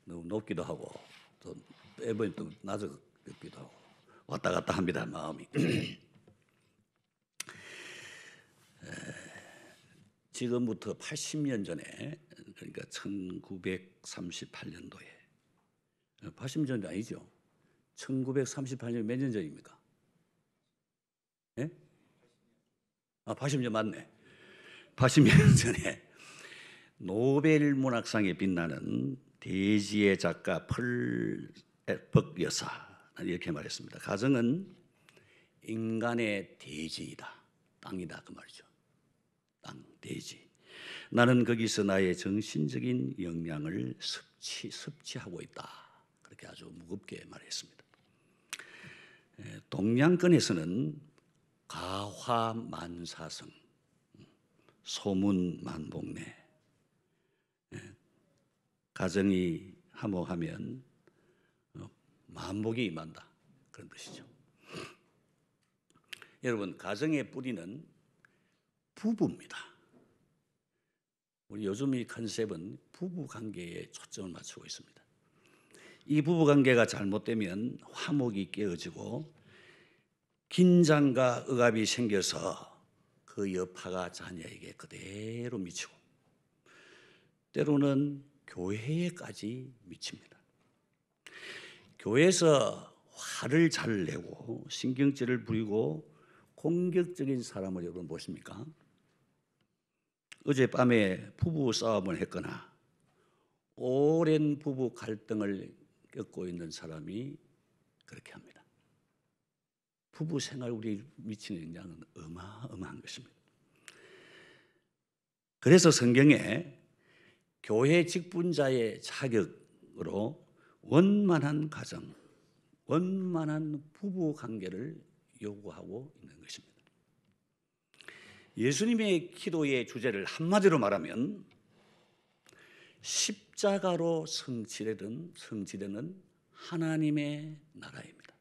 너무 높기도 하고 또 이번에 또 낮기도 하고 왔다 갔다 합니다, 마음이. 지금부터 80년 전에, 그러니까 1938년도에, 80년 전이 아니죠. 1938년 몇 년 전입니까? 예? 80년 맞네. 80년 전에 노벨 문학상에 빛나는 대지의 작가 펄벅 여사는 이렇게 말했습니다. 가정은 인간의 대지이다. 땅이다, 그 말이죠. 땅, 대지. 나는 거기서 나의 정신적인 역량을 섭취하고 있다. 그렇게 아주 무겁게 말했습니다. 동양권에서는 가화만사성, 소문만복래, 가정이 화목하면 만복이 임한다, 그런 뜻이죠. 여러분, 가정의 뿌리는 부부입니다. 우리 요즘 이 컨셉은 부부관계에 초점을 맞추고 있습니다. 이 부부관계가 잘못되면 화목이 깨어지고 긴장과 억압이 생겨서 그 여파가 자녀에게 그대로 미치고 때로는 교회에까지 미칩니다. 교회에서 화를 잘 내고 신경질을 부리고 공격적인 사람을 여러분 보십니까? 어젯밤에 부부 싸움을 했거나 오랜 부부 갈등을 겪고 있는 사람이 그렇게 합니다. 부부 생활 우리 미치는 영향은 어마어마한 것입니다. 그래서 성경에 교회 직분자의 자격으로 원만한 가정, 원만한 부부 관계를 요구하고 있는 것입니다. 예수님의 기도의 주제를 한마디로 말하면 십자가로 성취되는 하나님의 나라입니다.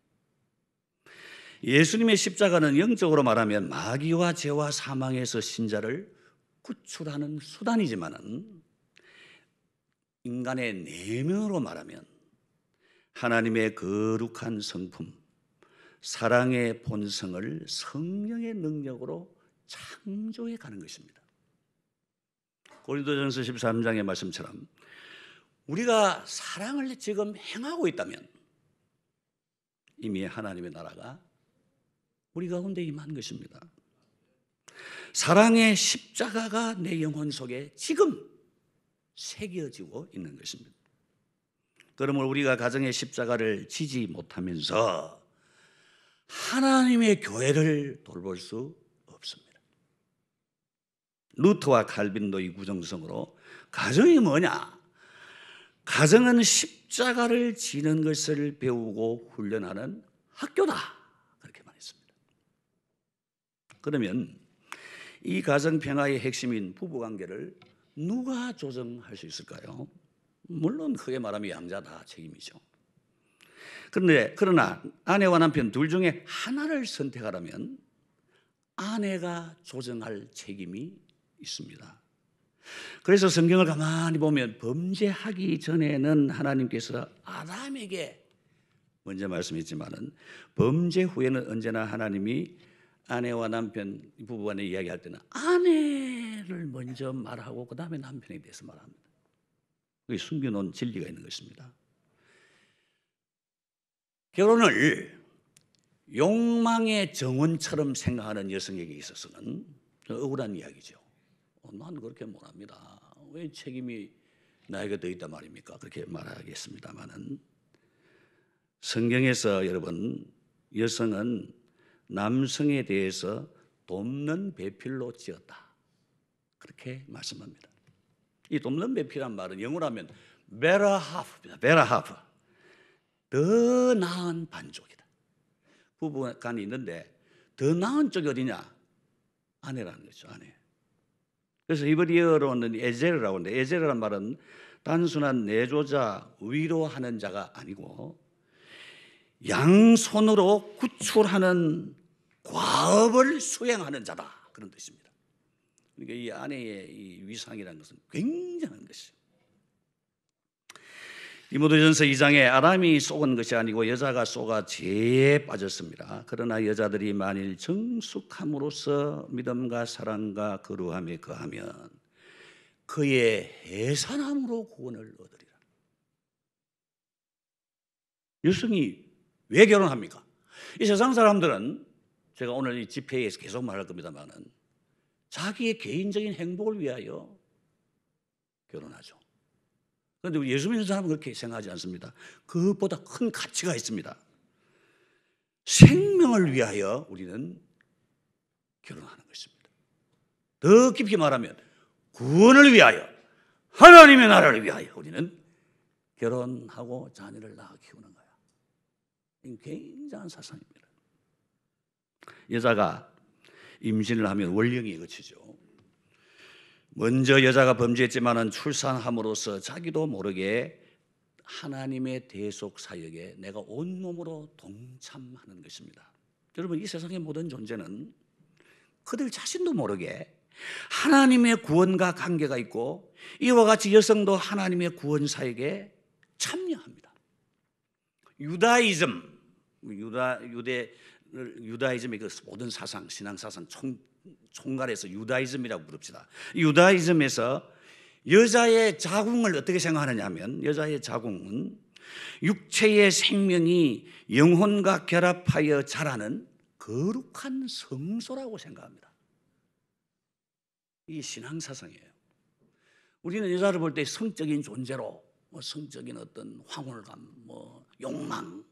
예수님의 십자가는 영적으로 말하면 마귀와 죄와 사망에서 신자를 구출하는 수단이지만은 인간의 내면으로 말하면 하나님의 거룩한 성품, 사랑의 본성을 성령의 능력으로 창조해 가는 것입니다. 고린도전서 13장의 말씀처럼 우리가 사랑을 지금 행하고 있다면 이미 하나님의 나라가 우리 가운데 임한 것입니다. 사랑의 십자가가 내 영혼 속에 지금 새겨지고 있는 것입니다. 그러므로 우리가 가정의 십자가를 지지 못하면서 하나님의 교회를 돌볼 수 없습니다. 루터와 칼빈도의 구정성으로 가정이 뭐냐? 가정은 십자가를 지는 것을 배우고 훈련하는 학교다, 그렇게 말했습니다. 그러면 이 가정 평화의 핵심인 부부관계를 누가 조정할 수 있을까요? 물론 크게 말하면 양자 다 책임이죠. 그러나 아내와 남편 둘 중에 하나를 선택하라면 아내가 조정할 책임이 있습니다. 그래서 성경을 가만히 보면 범죄하기 전에는 하나님께서 아담에게 먼저 말씀했지만은 범죄 후에는 언제나 하나님이 아내와 남편 부부간에 이야기할 때는 아내를 먼저 말하고 그 다음에 남편에 대해서 말합니다. 그게 숨겨놓은 진리가 있는 것입니다. 결혼을 욕망의 정원처럼 생각하는 여성에게 있어서는 억울한 이야기죠. 난 그렇게 못합니다. 왜 책임이 나에게 더 있단 말입니까? 그렇게 말하겠습니다만은 성경에서 여러분 여성은 남성에 대해서 돕는 배필로 지었다, 그렇게 말씀합니다. 이 돕는 배필이란 말은 영어로 하면 better half입니다. better half, 더 나은 반쪽이다. 부부간이 있는데 더 나은 쪽이 어디냐? 아내라는 거죠. 아내. 그래서 히브리어로는 에제르라고 하는데 에제르란 말은 단순한 내조자, 위로하는 자가 아니고 양손으로 구출하는 과업을 수행하는 자다, 그런 뜻입니다. 그러니까 이 아내의 이 위상이라는 것은 굉장한 것이죠. 디모데전서 2장에 아람이 속은 것이 아니고 여자가 속아 죄에 빠졌습니다. 그러나 여자들이 만일 정숙함으로써 믿음과 사랑과 거룩함에 거하면 그의 해산함으로 구원을 얻으리라. 여성이 왜 결혼합니까? 이 세상 사람들은, 제가 오늘 이 집회에서 계속 말할 겁니다만은, 자기의 개인적인 행복을 위하여 결혼하죠. 그런데 우리 예수 믿는 사람은 그렇게 생각하지 않습니다. 그것보다 큰 가치가 있습니다. 생명을 위하여 우리는 결혼하는 것입니다. 더 깊이 말하면 구원을 위하여, 하나님의 나라를 위하여 우리는 결혼하고 자녀를 낳아 키우는 거야. 이건 굉장한 사상입니다. 여자가 임신을 하면 원령이 거치죠. 먼저 여자가 범죄했지만은 출산함으로써 자기도 모르게 하나님의 대속 사역에 내가 온몸으로 동참하는 것입니다. 여러분, 이 세상의 모든 존재는 그들 자신도 모르게 하나님의 구원과 관계가 있고, 이와 같이 여성도 하나님의 구원 사역에 참여합니다. 유다이즘의 그 모든 사상, 신앙 사상 총괄해서 유다이즘이라고 부릅시다. 유다이즘에서 여자의 자궁을 어떻게 생각하느냐 하면, 여자의 자궁은 육체의 생명이 영혼과 결합하여 자라는 거룩한 성소라고 생각합니다. 이 신앙 사상이에요. 우리는 여자를 볼 때 성적인 존재로, 성적인 어떤 황홀감, 욕망,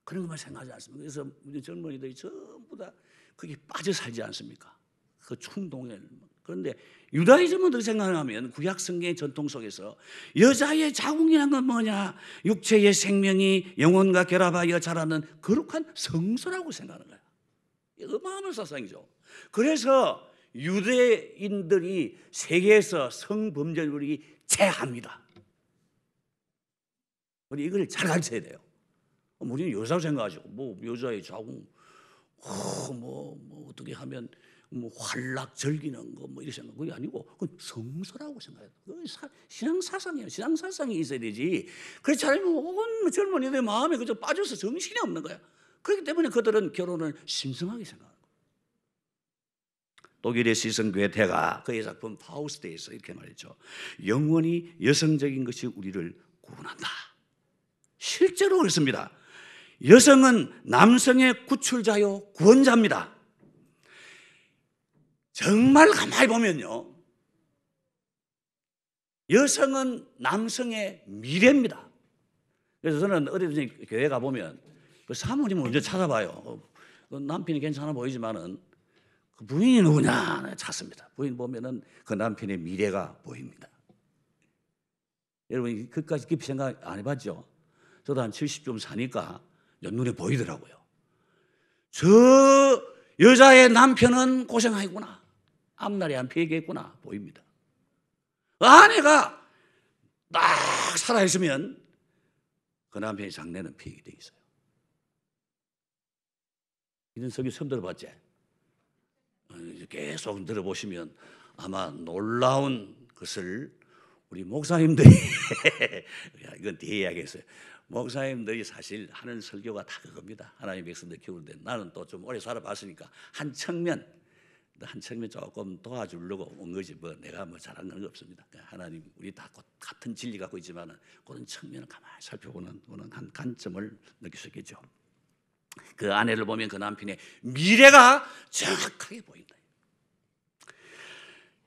그런 것만 생각하지 않습니까? 그래서 우리 젊은이들이 전부 다 거기에 빠져 살지 않습니까? 그 충동에. 그런데 유다이즘은 어떻게 생각하면, 구약 성경의 전통 속에서 여자의 자궁이란 건 뭐냐? 육체의 생명이 영혼과 결합하여 자라는 거룩한 성소라고 생각하는 거야. 어마어마한 사상이죠. 그래서 유대인들이 세계에서 성범죄율이 제합니다. 우리 이걸 잘 가르쳐야 돼요. 우리는 여자로 생각하시고, 여자의 자궁, 어떻게 하면 활락 즐기는 거 이렇게 생각. 그게 아니고 그건 성소라고 생각해요. 신앙 사상이에요. 신앙 사상이 있어야 되지. 그렇지 않으면 온 젊은이들 마음에 그저 빠져서 정신이 없는 거야. 그렇기 때문에 그들은 결혼을 신성하게 생각합니다. 독일의 시선 괴테가 그의 작품 파우스트에서 이렇게 말했죠. 영원히 여성적인 것이 우리를 구원한다. 실제로 그렇습니다. 여성은 남성의 구출자요 구원자입니다. 정말 가만히 보면요, 여성은 남성의 미래입니다. 그래서 저는 어디든지 교회 가보면 그 사모님을 먼저 찾아봐요. 남편이 괜찮아 보이지만은 그 부인이 누구냐 찾습니다. 부인 보면은 그 남편의 미래가 보입니다. 여러분, 그까지 깊이 생각 안 해봤죠? 저도 한 70좀 사니까 눈에 보이더라고요. 저 여자의 남편은 고생하겠구나. 앞날이 안 피겠구나 보입니다. 아내가 딱 살아있으면 그 남편의 장래는 피게 돼 있어요. 이런 설교 처음 들어봤지? 계속 들어보시면 아마 놀라운 것을 우리 목사님들이 이건 뒤에 이야기했어요. 목사님들이 사실 하는 설교가 다 그겁니다. 하나님의 백성들 키우는데, 나는 또 좀 오래 살아봤으니까 한 측면 조금 도와주려고 온 거지, 내가 잘한 건 없습니다. 하나님, 우리 다 같은 진리 갖고 있지만은 그런 측면을 가만히 살펴보는 한 관점을 느낄 수 있겠죠. 그 아내를 보면 그 남편의 미래가 정확하게 보인다.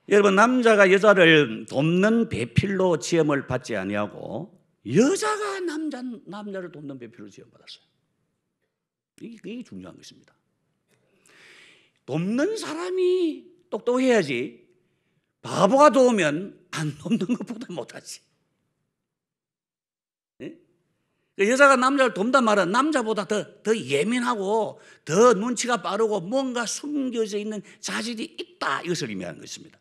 여러분, 남자가 여자를 돕는 배필로 지음을 받지 아니하고 여자가 남자를 돕는 배필로 지음받았어요. 이게 중요한 것입니다. 돕는 사람이 똑똑해야지, 바보가 도우면 안 돕는 것보다 못하지. 네? 여자가 남자를 돕단 말은 남자보다 더 예민하고 더 눈치가 빠르고 뭔가 숨겨져 있는 자질이 있다, 이것을 의미하는 것입니다.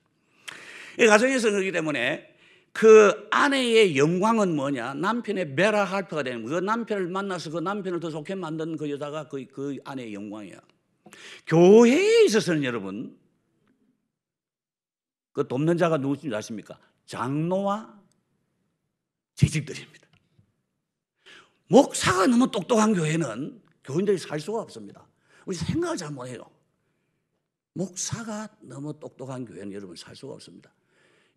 이 가정에서 그렇기 때문에 그 아내의 영광은 뭐냐? 남편의 베라 할퍼가 되는 거예요. 그 남편을 만나서 그 남편을 더 좋게 만드는 그 여자가 그 아내의 영광이야. 교회에 있어서는 여러분, 돕는 자가 누구인지 아십니까? 장로와 재직들입니다. 목사가 너무 똑똑한 교회는 교인들이 살 수가 없습니다. 우리 생각을 잘못해요. 목사가 너무 똑똑한 교회는 여러분 살 수가 없습니다.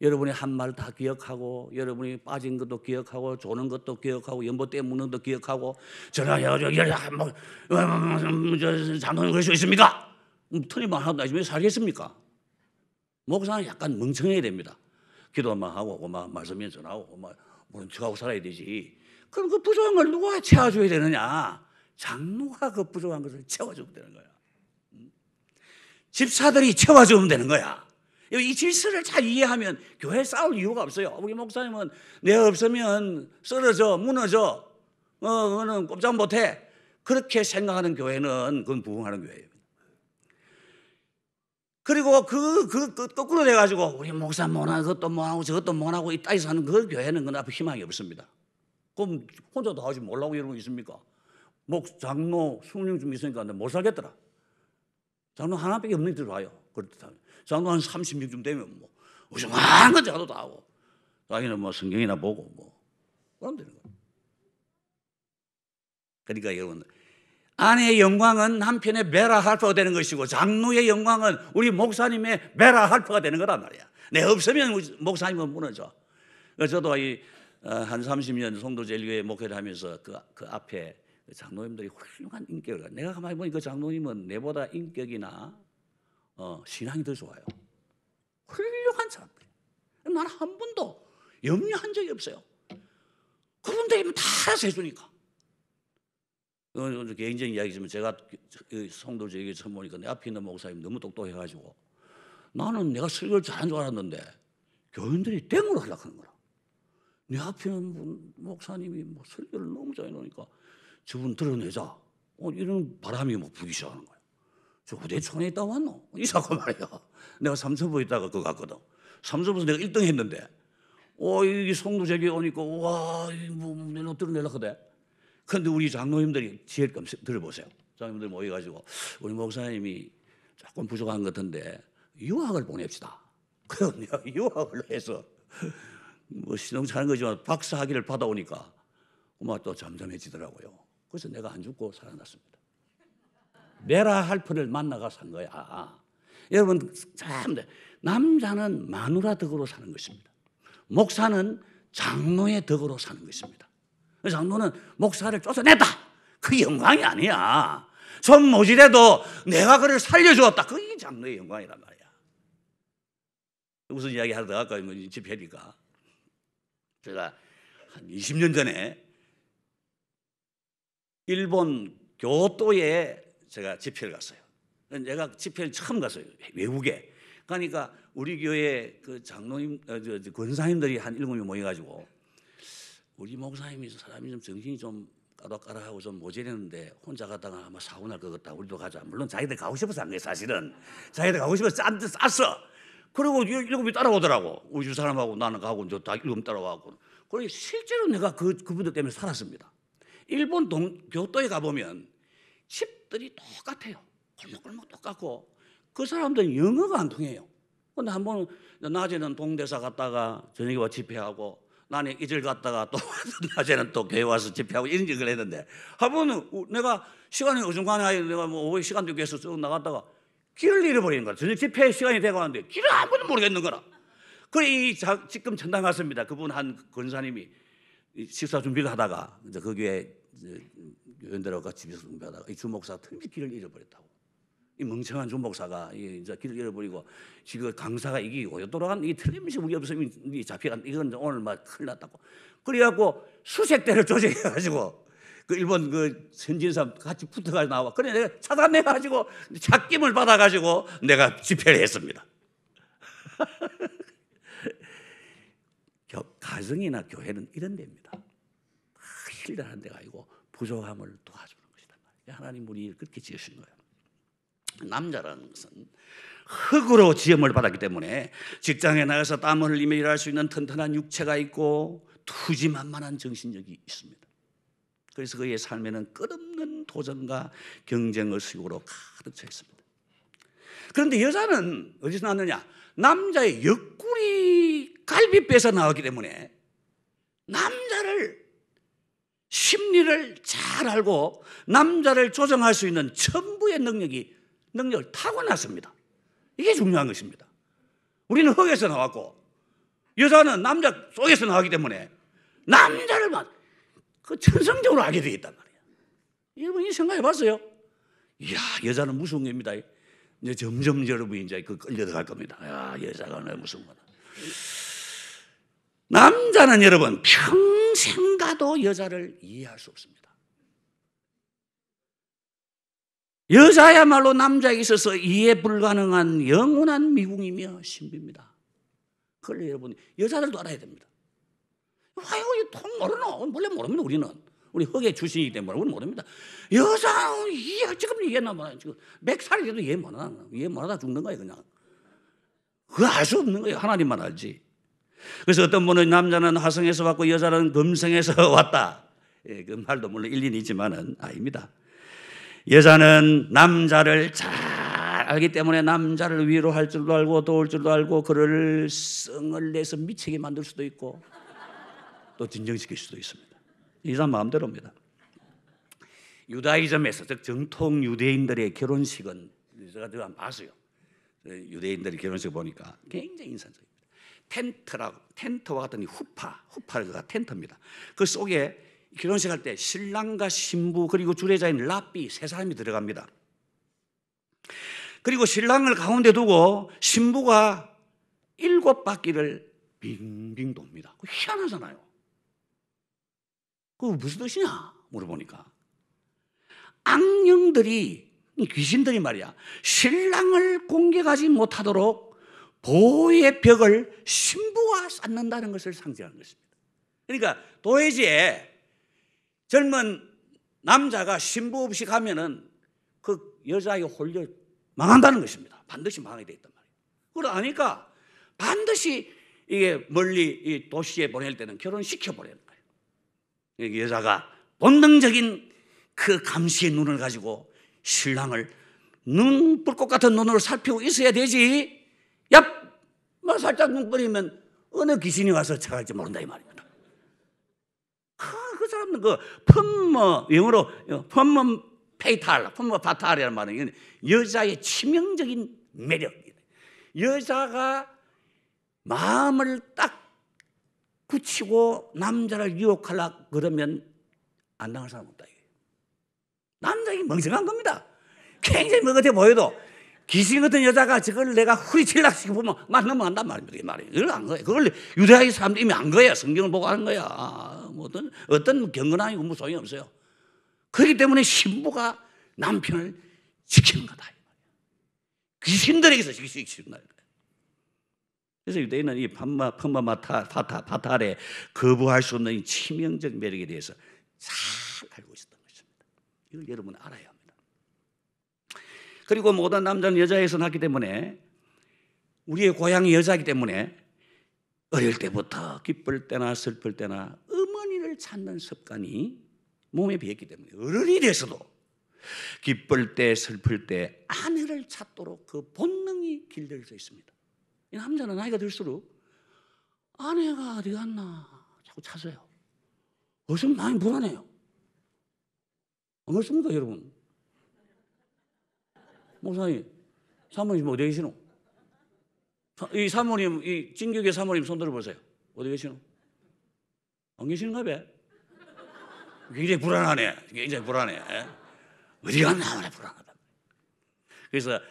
여러분이 한 말 다 기억하고, 여러분이 빠진 것도 기억하고, 조는 것도 기억하고, 연못대 묻는 것도 기억하고, 전화해가지고 장로님 그럴 수 있습니까? 틀리면 하나도 아니지 왜 살겠습니까? 목사는 약간 멍청해야 됩니다. 기도만 하고 막 말씀에 전하고 막 저하고 살아야 되지. 그럼 그 부족한 걸 누가 채워줘야 되느냐? 장로가 그 부족한 것을 채워주면 되는 거야. 집사들이 채워주면 되는 거야. 이 질서를 잘 이해하면 교회 싸울 이유가 없어요. 우리 목사님은 내가 없으면 쓰러져, 무너져, 그거는 꼼짝 못해. 그렇게 생각하는 교회는 그건 부흥하는 교회예요. 그리고 거꾸로 돼가지고 우리 목사 못하고 그것도 못하고 저것도 못하고 이따위서 하는 그 교회는 그건 앞에 희망이 없습니다. 그럼 혼자 다 하지 말라고 여러분 있습니까? 장로 20명 좀 있으니까 못 살겠더라. 장로 하나밖에 없는 데로 와요. 그렇다. 장로 한 30명쯤 되면 뭐 우승한 건 자도 다 하고 자기는 뭐 성경이나 보고 뭐 그러면 되는 거예요. 그러니까 여러분 아내의 영광은 남편의 베라 할퍼가 되는 것이고 장로의 영광은 우리 목사님의 베라 할퍼가 되는 거란 말이야. 내 없으면 우리 목사님은 무너져. 저도 한 30년 송도제일교회 목회를 하면서 그 앞에 장로님들이 훌륭한 인격을 내가 가만히 보니 그 장로님은 내보다 인격이나 신앙이 더 좋아요. 훌륭한 사람들. 나는 한 번도 염려한 적이 없어요. 그분들이면 다 알아서 해주니까. 개인적인 이야기지만 제가 송도제일교회 처음 보니까 내 앞에 있는 목사님 너무 똑똑해가지고 나는 내가 설교를 잘한 줄 알았는데 교인들이 땡으로 하려고 하는 거라. 내 앞에 있는 목사님이 뭐 설교를 너무 잘 해놓으니까 저분 드러내자. 이런 바람이 뭐 불기 시작하는 거야. 저 후대촌에 있다 왔노? 이사고 말이야. 내가 삼천포에 있다가 그거 갔거든. 삼천포에서 내가 1등 했는데, 이 송도제교에 오니까, 와, 내가 드러내려고 돼. 근데 우리 장로님들이 지혜를 들어보세요. 장로님들 모여가지고, 우리 목사님이 조금 부족한 것 같은데, 유학을 보냅시다. 그래서 내가 유학을 해서, 뭐 신혼차는 거지만 박사 학위를 받아오니까, 그만 또 잠잠해지더라고요. 그래서 내가 안 죽고 살아났습니다. 메라 할퍼를 만나가 산 거야. 여러분 참 남자는 마누라 덕으로 사는 것입니다. 목사는 장로의 덕으로 사는 것입니다. 장로는 목사를 쫓아냈다. 그 영광이 아니야. 좀 모질해도 내가 그를 살려주었다. 그게 장로의 영광이란 말이야. 무슨 이야기 하다가 아까 집회니까 제가 한 20년 전에 일본 교토에 제가 집회를 갔어요. 내가 집회를 처음 갔어요. 외국에. 그러니까 우리 교회 그 장로님, 권사님들이 한 7명 모여가지고 우리 목사님이 사람이 좀 정신이 좀 까닥까닥하고 좀 모자랐는데 혼자 갔다가 아마 사고 날 것 같다. 우리도 가자. 물론 자기들 가고 싶어서 한 거예요. 사실은. 자기들 가고 싶어서 쌌어. 그리고 7명이 따라오더라고. 우리 주 사람하고 나는 가고 저 다 7명 따라와고. 그리고 실제로 내가 그분들 때문에 살았습니다. 일본 교토에 가보면 집들이 똑같아요. 골목골목 똑같고 그 사람들은 영어가 안 통해요. 근데 한 번은 낮에는 동대사 갔다가 저녁에 와 집회하고 나는 이절 갔다가 또 낮에는 또 교회 와서 집회하고 이런 적을 했는데 한 번은 내가 시간이 어중간해 내가 뭐 오후 시간도 있겠어 쭉 나갔다가 길을 잃어버리는 거야. 저녁 집회 시간이 되고 하는데 길을 아무도 모르겠는 거라. 그래 지금 전당 갔습니다. 그분 한 권사님이 식사 준비를 하다가 이제 그 교회 교인들하고 같이 준비하다가 이 주목사가 틀림없이 길을 잃어버렸다고. 이 멍청한 주목사가 이제 길을 잃어버리고 지금 강사가 이기고 돌아간 이 틀림없이 우리 없으면 잡혀간 이건 오늘 막 큰일 났다고. 그래갖고 수색대를 조직해가지고 그 일본 그 선진사 같이 붙어가지고 나와. 그래 내가 차단해가지고 찾김을 받아가지고 내가 집회를 했습니다. 가정이나 교회는 이런 데입니다. 힐하는 데가 아니고 부족함을 도와주는 것이다. 하나님 우리 그렇게 지으신 거예요. 남자라는 것은 흙으로 지음을 받았기 때문에 직장에 나가서 땀을 흘리며 일할 수 있는 튼튼한 육체가 있고 투지만만한 정신력이 있습니다. 그래서 그의 삶에는 끝없는 도전과 경쟁의 수고로 가득 차 있습니다. 그런데 여자는 어디서 나왔느냐? 남자의 옆구리 갈비뼈에서 나왔기 때문에 남자를 심리를 잘 알고 남자를 조정할 수 있는 천부의 능력을 타고났습니다. 이게 중요한 것입니다. 우리는 흙에서 나왔고 여자는 남자 속에서 나왔기 때문에 남자를 그 천성적으로 알게 되어 있단 말이에요. 여러분 이 생각해 봤어요? 이야, 여자는 무서운 겁니다. 이제 점점 여러분이 이제 끌려들어갈 겁니다. 야, 여자가 얼마나 무서운 거다. 남자는 여러분 평생 가도 여자를 이해할 수 없습니다. 여자야말로 남자에게 있어서 이해 불가능한 영원한 미궁이며 신비입니다. 그걸 여러분 여자들도 알아야 됩니다. 아유, 통 모르노? 원래 모릅니다. 우리 흑의 출신이기 때문에 우리는 모릅니다. 여자는 지금 이해나 뭐 지금 100살이 돼도 이해 못하다 죽는 거예요 그냥. 그거 알 수 없는 거예요. 하나님만 알지. 그래서 어떤 분은 남자는 화성에서 왔고 여자는 금성에서 왔다. 예, 그 말도 물론 일리는 있지만은 아닙니다. 여자는 남자를 잘 알기 때문에 남자를 위로할 줄도 알고 도울 줄도 알고 그를 성을 내서 미치게 만들 수도 있고 또 진정시킬 수도 있습니다. 이 사람 마음대로입니다. 유다이즘에서 즉 정통 유대인들의 결혼식은 제가 한번 봤어요. 유대인들의 결혼식 보니까 굉장히 인상적입니다. 텐트와 같은 후파가 텐트입니다. 그 속에 결혼식 할 때 신랑과 신부 그리고 주례자인 랍비 세 사람이 들어갑니다. 그리고 신랑을 가운데 두고 신부가 7바퀴를 빙빙 돕니다. 희한하잖아요. 그거 무슨 뜻이냐 물어보니까 악령들이 귀신들이 말이야 신랑을 공격하지 못하도록 보호의 벽을 신부가 쌓는다는 것을 상징하는 것입니다. 그러니까 도회지에 젊은 남자가 신부 없이 가면은 그 여자에게 홀려 망한다는 것입니다. 반드시 망하게 돼 있단 말이에요. 그걸 아니까 반드시 이게 멀리 이 도시에 보낼 때는 결혼시켜 보내는 거예요. 여자가 본능적인 그 감시의 눈을 가지고 신랑을 불꽃 같은 눈으로 살피고 있어야 되지. 뭐 살짝 눈 뿌리면 어느 귀신이 와서 차갈지 모른다 이 말입니다. 그 사람은 영어로 펌머 파탈이라는 말은 여자의 치명적인 매력이에요. 여자가 마음을 딱 굳히고 남자를 유혹하려고 그러면 안 당할 사람 없다. 남자에게 멍청한 겁니다. 굉장히 멍청해 보여도 귀신 같은 여자가 저걸 내가 후리칠락 시켜보면 넘어간단 말입니다. 그걸 안 거예요. 그걸 유대의 사람들이 이미 안 거예요. 성경을 보고 하는 거야. 뭐 어떤 경건함이고 뭐 소용이 없어요. 그렇기 때문에 신부가 남편을 지키는 거다. 귀신들에게서 지키는 거예요. 그래서 유대인은 이 파탈에 거부할 수 없는 이 치명적 매력에 대해서 잘 알고 있었던 것입니다. 이걸 여러분은 알아야 합니다. 그리고 모든 남자는 여자에서 났기 때문에 우리의 고향이 여자이기 때문에 어릴 때부터 기쁠 때나 슬플 때나 어머니를 찾는 습관이 몸에 배었기 때문에 어른이 돼서도 기쁠 때 슬플 때 아내를 찾도록 그 본능이 길들여져 있습니다. 이 남자는 나이가 들수록 아내가 어디 갔나 자꾸 찾아요. 요즘 많이 불안해요. 안 그렇습니까 여러분? 목사님, 사모님 어디 계시노? 이 사모님, 이 진격의 사모님 손 들어보세요. 어디 계시노? 안 계시는가 봐. 굉장히 불안하네. 굉장히 불안해. 어디 갔나 불안하다. 그래서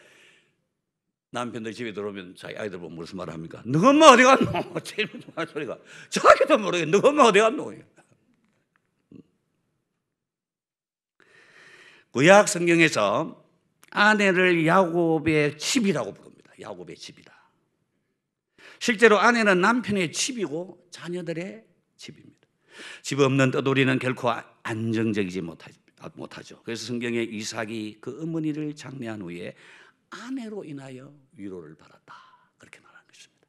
남편들 집에 들어오면 자기 아이들 보면 무슨 말을 합니까? 너 엄마 어디 갔노? 제일 좋아하는 소리가 자기도 모르게 너 엄마 어디 갔노? 구약 성경에서 아내를 야곱의 집이라고 부릅니다. 야곱의 집이다. 실제로 아내는 남편의 집이고 자녀들의 집입니다. 집 없는 떠돌이는 결코 안정적이지 못하죠. 그래서 성경에 이삭이 그 어머니를 장례한 후에 아내로 인하여 위로를 받았다. 그렇게 말하는 것입니다.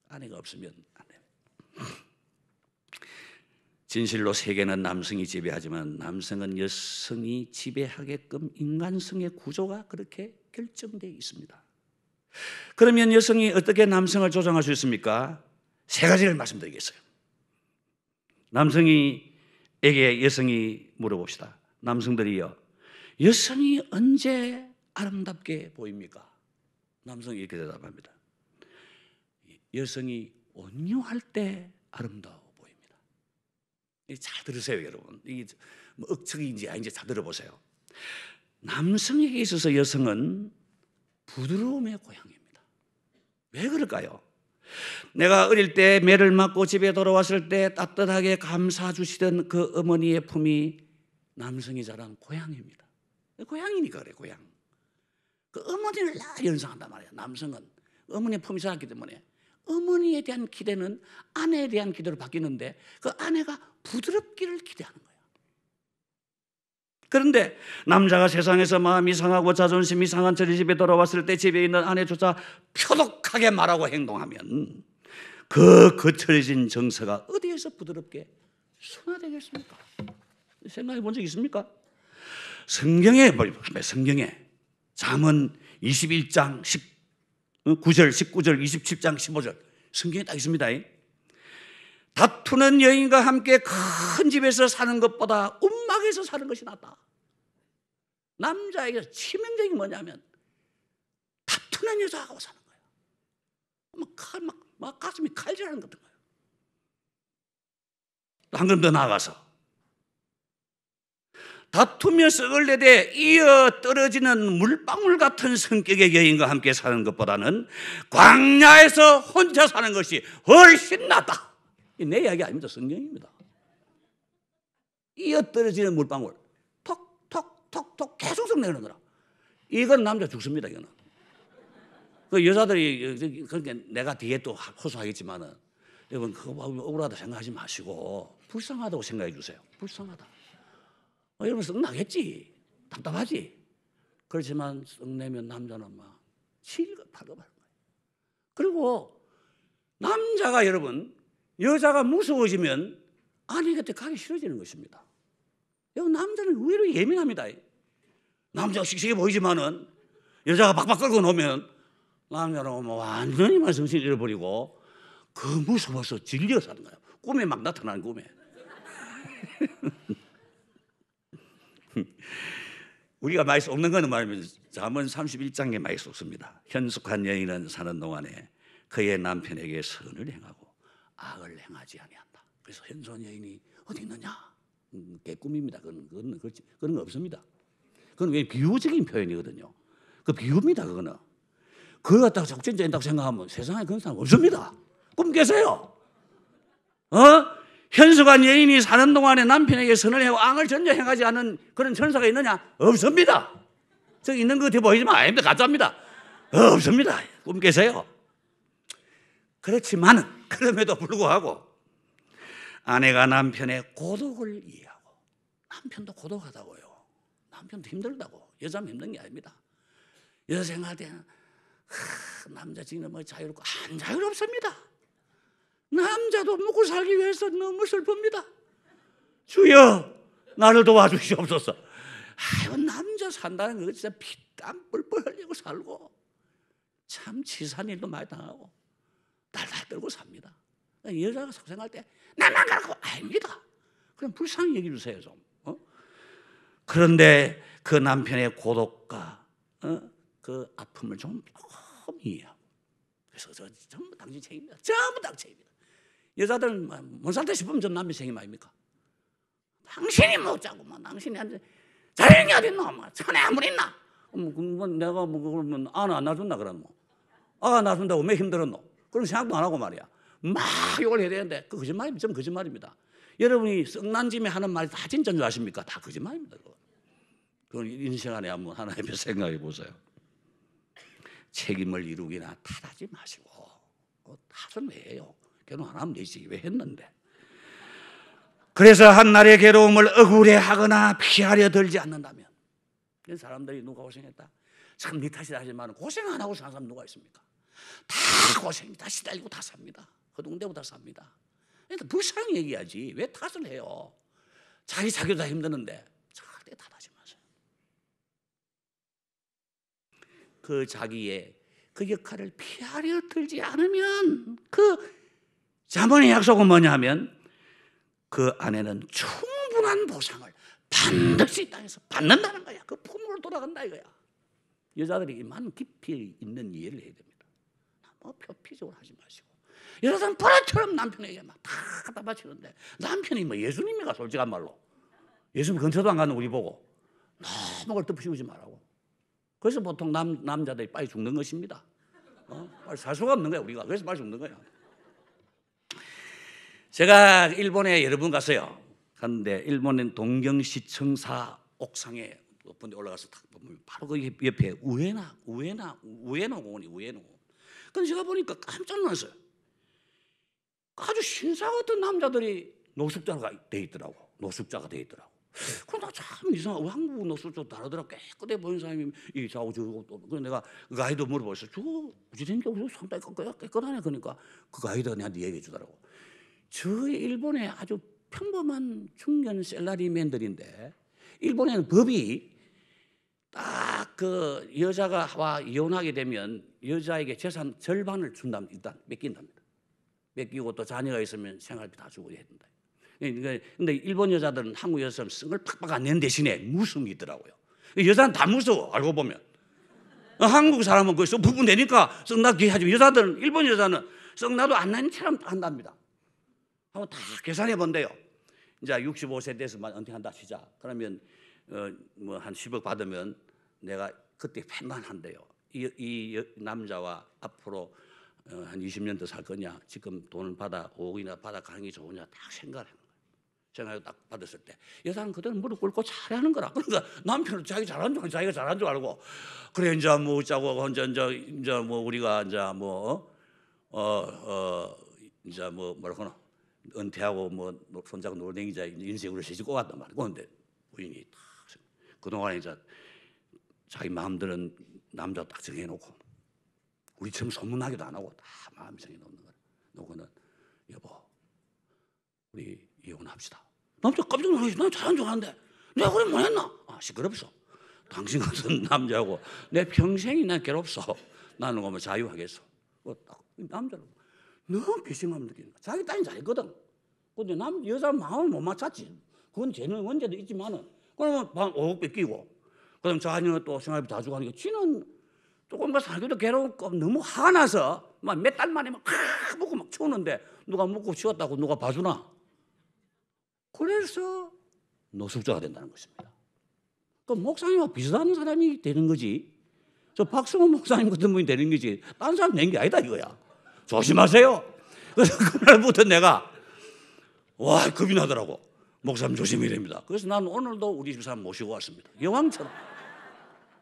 아내가 없으면 안 됩니다. 진실로 세계는 남성이 지배하지만 남성은 여성이 지배하게끔 인간성의 구조가 그렇게 결정되어 있습니다. 그러면 여성이 어떻게 남성을 조정할 수 있습니까? 세 가지를 말씀드리겠어요. 남성이 여성이 물어봅시다. 남성들이요, 여성이 언제 아름답게 보입니까? 남성이 이렇게 대답합니다. 여성이 온유할 때 아름다워 보입니다. 잘 들으세요, 여러분. 이게 뭐 억측인지 아닌지 잘 들어보세요. 남성에게 있어서 여성은 부드러움의 고향입니다. 왜 그럴까요? 내가 어릴 때 매를 맞고 집에 돌아왔을 때 따뜻하게 감싸 주시던 그 어머니의 품이 남성이 자란 고향입니다. 고향이니까 그래, 고향. 그 어머니를 날 연상한단 말이야. 남성은 어머니의 품이 자랐기 때문에 어머니에 대한 기대는 아내에 대한 기대로 바뀌는데 그 아내가 부드럽기를 기대하는 거예요. 그런데 남자가 세상에서 마음이 상하고 자존심이 상한 저리 집에 돌아왔을 때 집에 있는 아내조차 표독하게 말하고 행동하면 그 거칠어진 정서가 어디에서 부드럽게 순화되겠습니까? 생각해 본 적 있습니까? 성경에 잠언 21장 9절, 19절, 27장 15절 성경에 딱 있습니다. 다투는 여인과 함께 큰 집에서 사는 것보다 움막에서 사는 것이 낫다. 남자에게 치명적인 게 뭐냐면 다투는 여자하고 사는 거예요. 막 가슴이 칼질하는 것 같은 거예요. 한 걸음 더 나아가서 다투며 썩을 내대 이어 떨어지는 물방울 같은 성격의 여인과 함께 사는 것보다는 광야에서 혼자 사는 것이 훨씬 낫다. 내 이야기 아닙니다. 성경입니다. 이어 떨어지는 물방울 톡톡톡톡 계속 썩내는 거라. 이건 남자 죽습니다. 이거는. 그 여자들이 그러니까 내가 뒤에 또 호소하겠지만은 여러분 그거 억울하다 생각하지 마시고 불쌍하다고 생각해 주세요. 불쌍하다. 여러분 썩나겠지. 답답하지. 그렇지만 썩내면 남자는 막 실급하고 말 거예요. 그리고 남자가 여러분 여자가 무서워지면 아내 곁에 가기 싫어지는 것입니다. 여러분 남자는 의외로 예민합니다. 남자가 씩씩해 보이지만은 여자가 박박 끌고 놓으면 남자는 뭐 완전히 정신 잃어버리고 그 무서워서 질려 사는 거예요. 꿈에 막 나타나는 꿈에. 우리가 많이 쏟는 거는 말하면 잠언 31장에 많이 쏟습니다. 현숙한 여인은 사는 동안에 그의 남편에게 선을 행하고 악을 행하지 아니한다. 그래서 현숙한 여인이 어디 있느냐? 개꿈입니다. 그건 그런 거 없습니다. 그건 왜 비유적인 표현이거든요. 그 비유입니다. 그거는. 그걸 갖다가 적진자 인다고 생각하면 세상에 그런 사람 없습니다. 꿈 깨세요. 현숙한 여인이 사는 동안에 남편에게 선을 해고 악을 전혀 행하지 않은 그런 천사가 있느냐? 없습니다. 저기 있는 거 같아 보이지만 아닙니다. 가짜입니다. 없습니다. 꿈 깨세요. 그렇지만은 그럼에도 불구하고 아내가 남편의 고독을 이해하고 남편도 고독하다고요. 남편도 힘들다고. 여자면 힘든 게 아닙니다. 여자 생각할 때는 남자 지금 뭐 자유롭고 안 자유롭습니다. 남자도 먹고 살기 위해서 너무 슬픕니다. 주여 나를 도와주시옵소서. 아이고 남자 산다는 거 진짜 피땀 뻘뻘 흘리고 살고 참 치사한 일도 많이 당하고 달달 떨고 삽니다. 여자가 속생할 때 나만 가라고 아닙니다. 그럼 불쌍히 여기 주세요 좀. 그런데 그 남편의 고독과 그 아픔을 좀 조금 이해하고 그래서 전부 당신 책임입니다. 전부 당신 책임입니다. 여자들은 못 살다 싶으면 전 남편 책임 아닙니까? 당신이 못 자고 뭐 당신이 안 자연이 어딨노? 뭐 천에 아무 있나? 내가 뭐 그러면 아는 안 놔준다 그러면 뭐 아가 놔준다고 왜 힘들었노? 그런 생각도 안 하고 말이야. 막 욕을 해야 되는데 그 거짓말입니다. 전 거짓말입니다. 여러분이 썩난 짐에 하는 말이 다 진짜인 줄 아십니까? 다 거짓말입니다. 그건 인생 안에 한번 하나님 생각해 보세요. 책임을 이루기나 탓하지 마시고 탓은 왜 해요? 결혼 안 하면 되지. 왜 했는데? 그래서 한날의 괴로움을 억울해하거나 피하려 들지 않는다면 이런 사람들이 누가 고생했다? 참 네 탓이다 하지만 고생 안 하고 사는 사람 누가 있습니까? 다 고생이 다 시달리고 다 삽니다. 허둥대고 다 삽니다. 그러니까 불쌍히 얘기하지 왜 탓을 해요? 자기도 다 힘드는데 절대 탓하지 마세요. 그 자기의 그 역할을 피하려 들지 않으면 그 잠언의 약속은 뭐냐 하면 그 아내는 충분히 영원한 보상을 반드시 이 땅에서 받는다는 거야. 그 품으로 돌아간다 이거야. 여자들이 많은 깊이 있는 이해를 해야 됩니다. 너무 표피적으로 하지 마시고. 여자들은 버릇처럼 남편에게 막 다 갖다 바치는데 남편이 뭐 예수님이가 솔직한 말로 예수님 근처도 안 가는 우리 보고 너무 그걸 덮으시지 말라고. 그래서 보통 남자들이 빨리 죽는 것입니다. 빨리 살 수가 없는 거야 우리가. 그래서 빨리 죽는 거야. 제가 일본에 여러 번 갔어요. 갔는데 일본의 동경시청사 옥상에 높은 데 올라가서 딱 보면 바로 그 옆에 우에노 공원이 우에노. 근데 제가 보니까 깜짝 놀랐어요. 아주 신사 같은 남자들이 노숙자가 돼 있더라고. 노숙자가 돼 있더라고. 그러나 참 이상하고 한국 노숙자 다르더라고. 깨끗해 보이는 사람이 이 좌우 저고. 그래서 내가 그 가이드 물어봤어요. 저 우리 게 상당히 깨끗하네. 그러니까 그 가이드가 내한테 얘기해 주더라고. 저희 일본의 아주 평범한 중년 셀러리맨들인데 일본에는 법이 딱 그 여자가 이혼하게 되면 여자에게 재산 절반을 준다면 일단 뺏긴답니다. 뺏기고 또 자녀가 있으면 생활비 다 주고 해야 된다. 근데 일본 여자들은 한국 여자처럼 쓴 걸 팍팍 안 내는 대신에 무서움이 있더라고요. 여자는 다 무서워 알고 보면. 한국 사람은 거기서 부부 내니까 썩나게 하죠. 여자들은 일본 여자는 썩나도 안 나는 처럼 한답니다. 하고 다 계산해 본대요. 이제 65세 돼서만 은퇴한다 시작. 그러면 뭐 한 10억 받으면 내가 그때 판단한대요. 이 남자와 앞으로 한 20년 더 살 거냐, 지금 돈을 받아 5억이나 받아 가는 게 좋으냐 딱 생각을 하는 거예요. 생각을 딱 받았을 때 여자는 그대로 무릎 꿇고 잘하는 거라. 그러니까 남편은 자기 잘하는 줄 알고 자기가 잘하는 줄 알고 그래 이제 뭐 짜고 이제 뭐 우리가 이제 이제 뭐라고 하나 은퇴하고 뭐 손잡고 놀댕이자 인생으로 시집 꼬았단 말이야. 그런데 부인이 그동안에 이제 자기 마음들은 남자 딱 정해놓고 우리처럼 소문나기도 안 하고 다 마음 정해놓는 거야. 놓고는 여보 우리 이혼합시다. 남자 깜짝 놀라서 난 잘한 줄 알았는데 내가 그래 뭐 했나? 시끄럽소. 당신 같은 남자하고 내 평생이 난 괴롭소. 나는 그러면 자유하겠소. 남자는 너무 배신감을 느끼는 거야. 자기 딸이 잘했거든. 근데 여자 마음을 못 맞췄지. 그건 쟤는 언제도 있지만은 그러면 방 5억 뺏기고 그럼 자녀는 또 생활비 다 주고 하니까 지는 조금만 살기도 괴롭고 너무 화가 나서 막 몇 달 만에 막 먹고 막 치우는데 누가 먹고 치웠다고 누가 봐주나? 그래서 노숙자가 된다는 것입니다. 그 목사님과 비슷한 사람이 되는 거지. 저 박승호 목사님 같은 분이 되는 거지. 다른 사람 낸 게 아니다 이거야. 조심하세요. 그래서 그날부터 내가 와 겁이 나더라고. 목사님 조심해야 됩니다. 그래서 나는 오늘도 우리 집사람 모시고 왔습니다. 여왕처럼.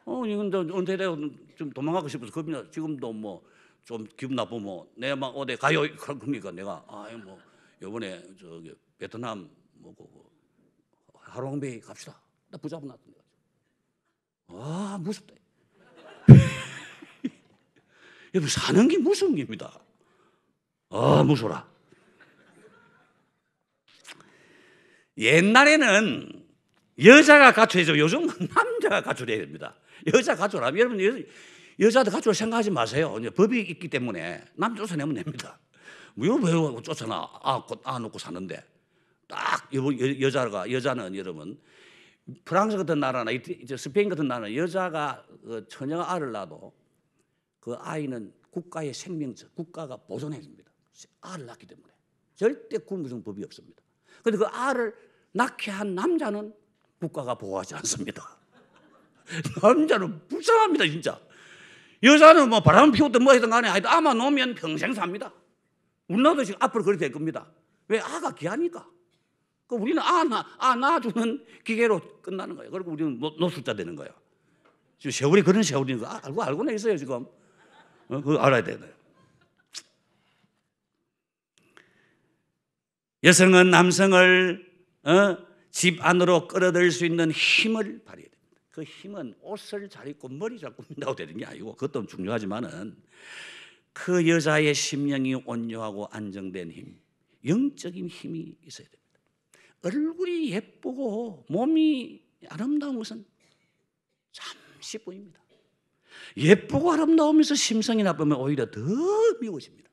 이건 은퇴되고 좀 도망가고 싶어서 겁이 나. 지금도 뭐 좀 기분 나쁘면 내가 막 어디 가요 그러니까 내가 뭐 이번에 저기 베트남 뭐고 하롱베이 갑시다. 나 붙잡고 놨던데. 무섭다. 여러분 사는 게 무서운 겁니다. 무서워라. 옛날에는 여자가 가출해서 요즘은 남자가 가출해야 됩니다. 여자 가출하면 여러분 여자도 가출 생각하지 마세요. 이제 법이 있기 때문에 남 쫓아내면 됩니다. 왜 쫓아나? 놓고 사는데 딱 여자는 여러분 프랑스 같은 나라나 이제 스페인 같은 나라는 여자가 처녀 알을 낳아도 그 아이는 국가의 생명체, 국가가 보존해 줍니다. 알을 낳기 때문에 절대 굶으신 법이 없습니다. 그런데 그 알을 낳게 한 남자는 국가가 보호하지 않습니다. 남자는 불쌍합니다, 진짜. 여자는 뭐 바람 피우든 뭐 하든 간에 하여튼 아마 놓으면 평생 삽니다. 우리나라도 지금 앞으로 그렇게 될 겁니다. 왜? 아가 귀하니까. 우리는 낳아주는 기계로 끝나는 거예요. 그리고 우리는 노숙자 되는 거예요. 지금 세월이 그런 세월인 거 알고는 있어요, 지금. 그거 알아야 돼요. 여성은 남성을 집 안으로 끌어들일 수 있는 힘을 발휘해야 됩니다. 그 힘은 옷을 잘 입고 머리 잘 굽는다고 되는 게 아니고 그것도 중요하지만은 그 여자의 심령이 온유하고 안정된 힘, 영적인 힘이 있어야 됩니다. 얼굴이 예쁘고 몸이 아름다운 것은 잠시 보입니다. 예쁘고 아름다우면서 심성이 나쁘면 오히려 더 미워집니다.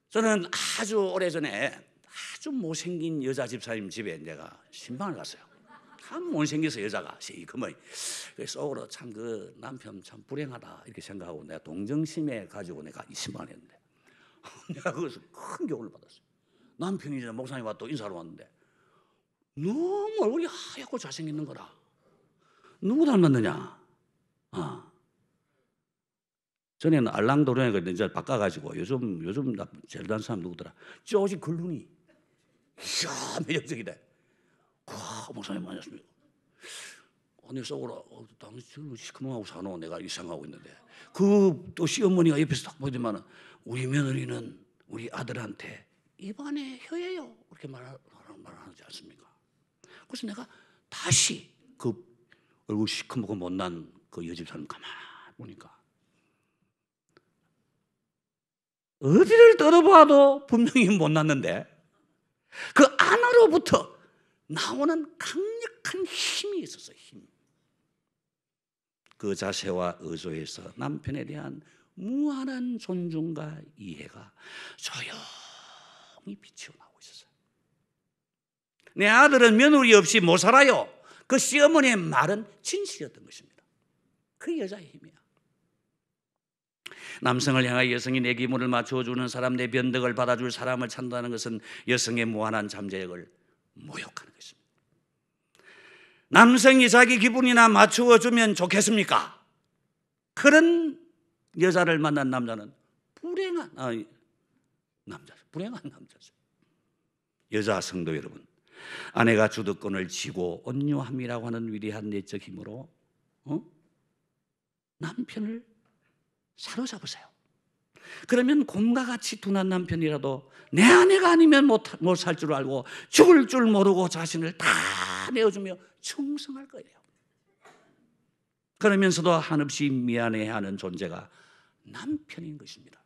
저는 아주 오래전에 아주 못생긴 여자 집사님 집에 내가 신방을 갔어요. 참 못생겨서 여자가 시커먼. 속으로 참 그 남편 참 불행하다 이렇게 생각하고 내가 동정심에 가지고 내가 이 신방을 했는데 내가 거기서 큰 교훈을 받았어요. 남편이 이제 목사님 와 또 인사하러 왔는데 너무 얼굴이 하얗고 잘생겼는 거라. 누구 닮았느냐? 전에는 알랑도령에 이제 바꿔가지고 요즘 제일 닮은 사람 누구더라? 조지 클루니. 이야 매력적이다. 와 목사님 만났습니다. 내 속으로 당신 시커먼하고 사노 내가 이 생각하고 있는데 그 또 시어머니가 옆에서 딱 보더만 우리 며느리는 우리 아들한테 입안에 혀예요 이렇게 말하지 않습니까? 그래서 내가 다시 그 얼굴 시커멓고 못난 그 여집사람 가만히 보니까 어디를 떠다봐도 분명히 못났는데 그 안으로부터 나오는 강력한 힘이 있었어요. 힘. 그 자세와 의조에서 남편에 대한 무한한 존중과 이해가 조용히 빛이 나오고 있었어요. 내 아들은 며느리 없이 못 살아요. 그 시어머니의 말은 진실이었던 것입니다. 그 여자의 힘이야. 남성을 향하여 여성이 내 기분을 맞춰주는 사람, 내 변덕을 받아줄 사람을 찾는다는 것은 여성의 무한한 잠재력을 모욕하는 것입니다. 남성이 자기 기분이나 맞추어주면 좋겠습니까? 그런 여자를 만난 남자는 불행한 남자죠. 여자 성도 여러분, 아내가 주도권을 쥐고 온유함이라고 하는 위대한 내적 힘으로 남편을 사로잡으세요. 그러면 곰과 같이 둔한 남편이라도 내 아내가 아니면 못 살 줄 알고 죽을 줄 모르고 자신을 다 내어주며 충성할 거예요. 그러면서도 한없이 미안해하는 존재가 남편인 것입니다.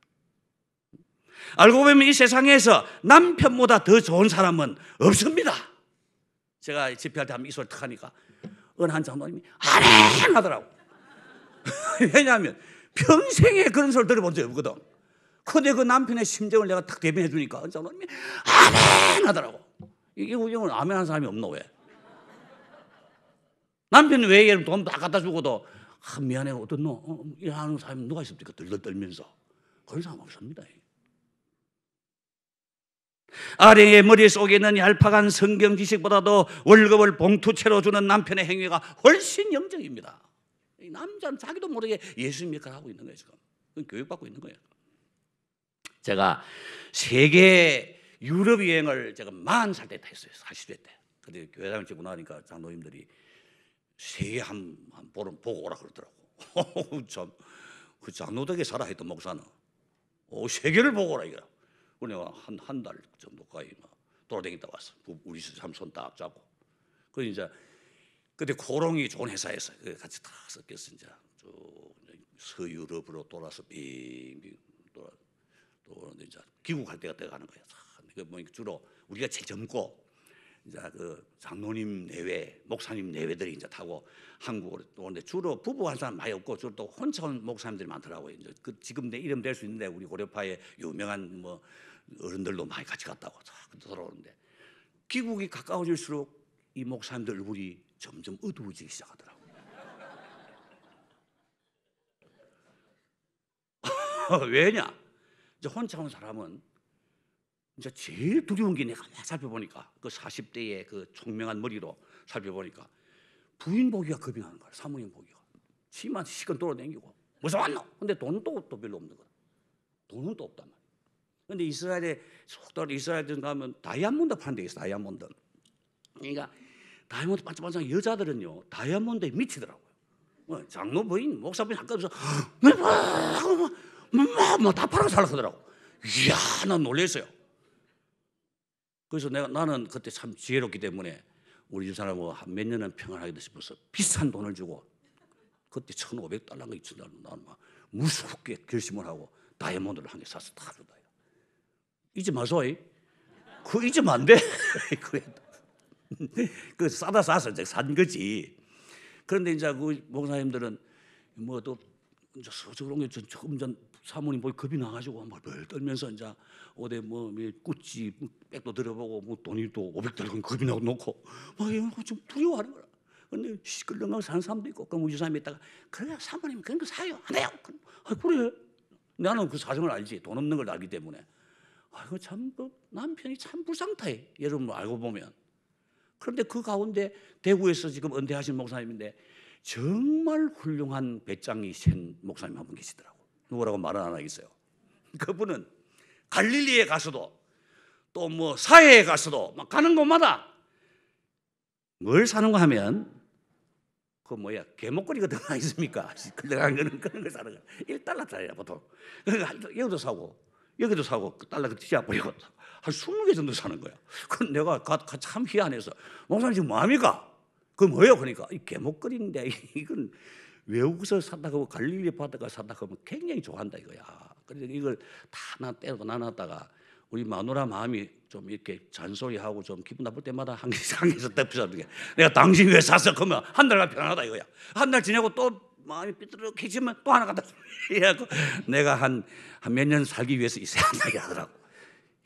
알고 보면 이 세상에서 남편보다 더 좋은 사람은 없습니다. 제가 집회할 때 한번 이 소리 탁 하니까 어느 한 장로님이 아멘 하더라고. 왜냐하면 평생에 그런 소리 들어본 적이 없거든. 근데 그 남편의 심정을 내가 탁 대변해 주니까 어느 장로님이 아멘 하더라고. 이게 우리는 아멘 하는 사람이 없노 왜? 남편이 왜 돈 다 갖다 주고도 미안해 어떤 일하는 사람이 누가 있습니까? 들들 떨면서. 그런 사람 없습니다. 아내의 머릿속에는 얄팍한 성경 지식보다도 월급을 봉투채로 주는 남편의 행위가 훨씬 영적입니다. 이 남자는 자기도 모르게 예수님 역할을 하고 있는 거예요. 지금 교육받고 있는 거예요. 제가 세계 유럽 여행을 제가 40살 때 했어요. 40대 때. 근데 교회당을 찍고 나니까 장로님들이 세계 한 보름 보고 오라 그러더라고. 참, 그 장로덕에 살아 했던 목사는 세계를 보고 오라 이거야. 내가 한 달 정도까지 돌아다니다 왔어. 우리 삼손 딱 잡고. 그 이제 그때 코롱이 좋은 회사에서 같이 다 섞여서 이제 쭉 서유럽으로 돌아서 빙빙 돌아 이제 귀국할 때가 돼가는 거야. 그 뭐 주로 우리가 제일 젊고 이제 그 장로님 내외, 목사님 내외들이 이제 타고 한국으로 오는데 주로 부부 한 사람 많이 없고 주로 또 혼자 온 목사님들이 많더라고요. 이제 그 지금 내 이름 될 수 있는데 우리 고려파의 유명한 뭐 어른들도 많이 같이 갔다고 돌아오는데 귀국이 가까워질수록 이 목사님들 얼굴이 점점 어두워지기 시작하더라고. 왜냐? 이제 혼자 온 사람은 이제 제일 두려운 게 내가 살펴보니까 그 40대의 그 총명한 머리로 살펴보니까 부인 보기가 겁이 나는 거야. 사모님 보기가. 치만 시간 돌아다니고 무서웠노? 근데 돈은 또 별로 없는 거야. 돈은 또 없단 말이야. 근데 이스라엘에 속도로 이스라엘 가면 다이아몬드 파는 데 있어. 다이아몬드. 그러니까 다이아몬드 반짝반짝 여자들은요 다이아몬드에 미치더라고요. 장로 부인, 목사 부인 한꺼번에 다 팔아서 살라 하더라고. 이야, 난 놀랐어요. 그래서 나는 그때 참 지혜롭기 때문에 우리 집사람하고 한 몇 년은 평안하겠다 싶어서 비싼 돈을 주고 그때 $1,500가 있었다. 나는 막 무섭게 결심을 하고 다이아몬드를 한 개 사서 다 줬다. 잊지 마소이. 그거 잊으면 안 돼. 그 싸다 싸서 이제 산 거지. 그런데 이제 그 목사님들은 뭐 또 이제 서적으로 온 게 조금 전 사모님 보고 겁이 나가지고 막 떨면서 이제 어디 뭐 꾸찌 백도 들어보고 뭐 돈이 또 500달러 겁이 나고 놓고 막 이거 좀 두려워하는 거야. 근데 시끌렁하고 사는 사람도 있고 그럼 우리 사람이 있다가 그래 사모님 그런 거 사요 안 해요. 아 그래 나는 그 사정을 알지 돈 없는 걸 알기 때문에 아이고 참 그 남편이 참 불쌍해 여러분 알고 보면. 그런데 그 가운데 대구에서 지금 은퇴하신 목사님인데 정말 훌륭한 배짱이 센 목사님 한 분 계시더라고. 누구라고 말은 안 하겠어요. 그분은 갈릴리에 가서도 또 뭐 사해에 가서도 막 가는 곳마다 뭘 사는가 하면 그 뭐야 개목걸이 같은 거 아니십니까? 끌려간 거는 그런 거 사는 거 1달러짜리야 보통. 그러니까 여기도 사고 여기도 사고 그 달러 쥐어버리고 한 20개 정도 사는 거야. 그럼 내가 참 희한해서 목사님 지금 뭐합니까? 그 뭐예요? 그러니까 이 개목걸이인데 이건 외국에서 산다고 갈릴리 바다가 산다고 하면 굉장히 좋아한다 이거야. 그래서 이걸 다 떼고 나눴다가 우리 마누라 마음이 좀 이렇게 잔소리하고 좀 기분 나쁠 때마다 한 개에서 떼피자는 게 내가 당신 왜 샀어? 그러면 한 달간 편하다 이거야. 한 달 지내고 또 마음이 삐뚤어지면 또 하나 갖다 이래갖고 내가 한 몇 년 살기 위해서 있어야 한다 하더라고.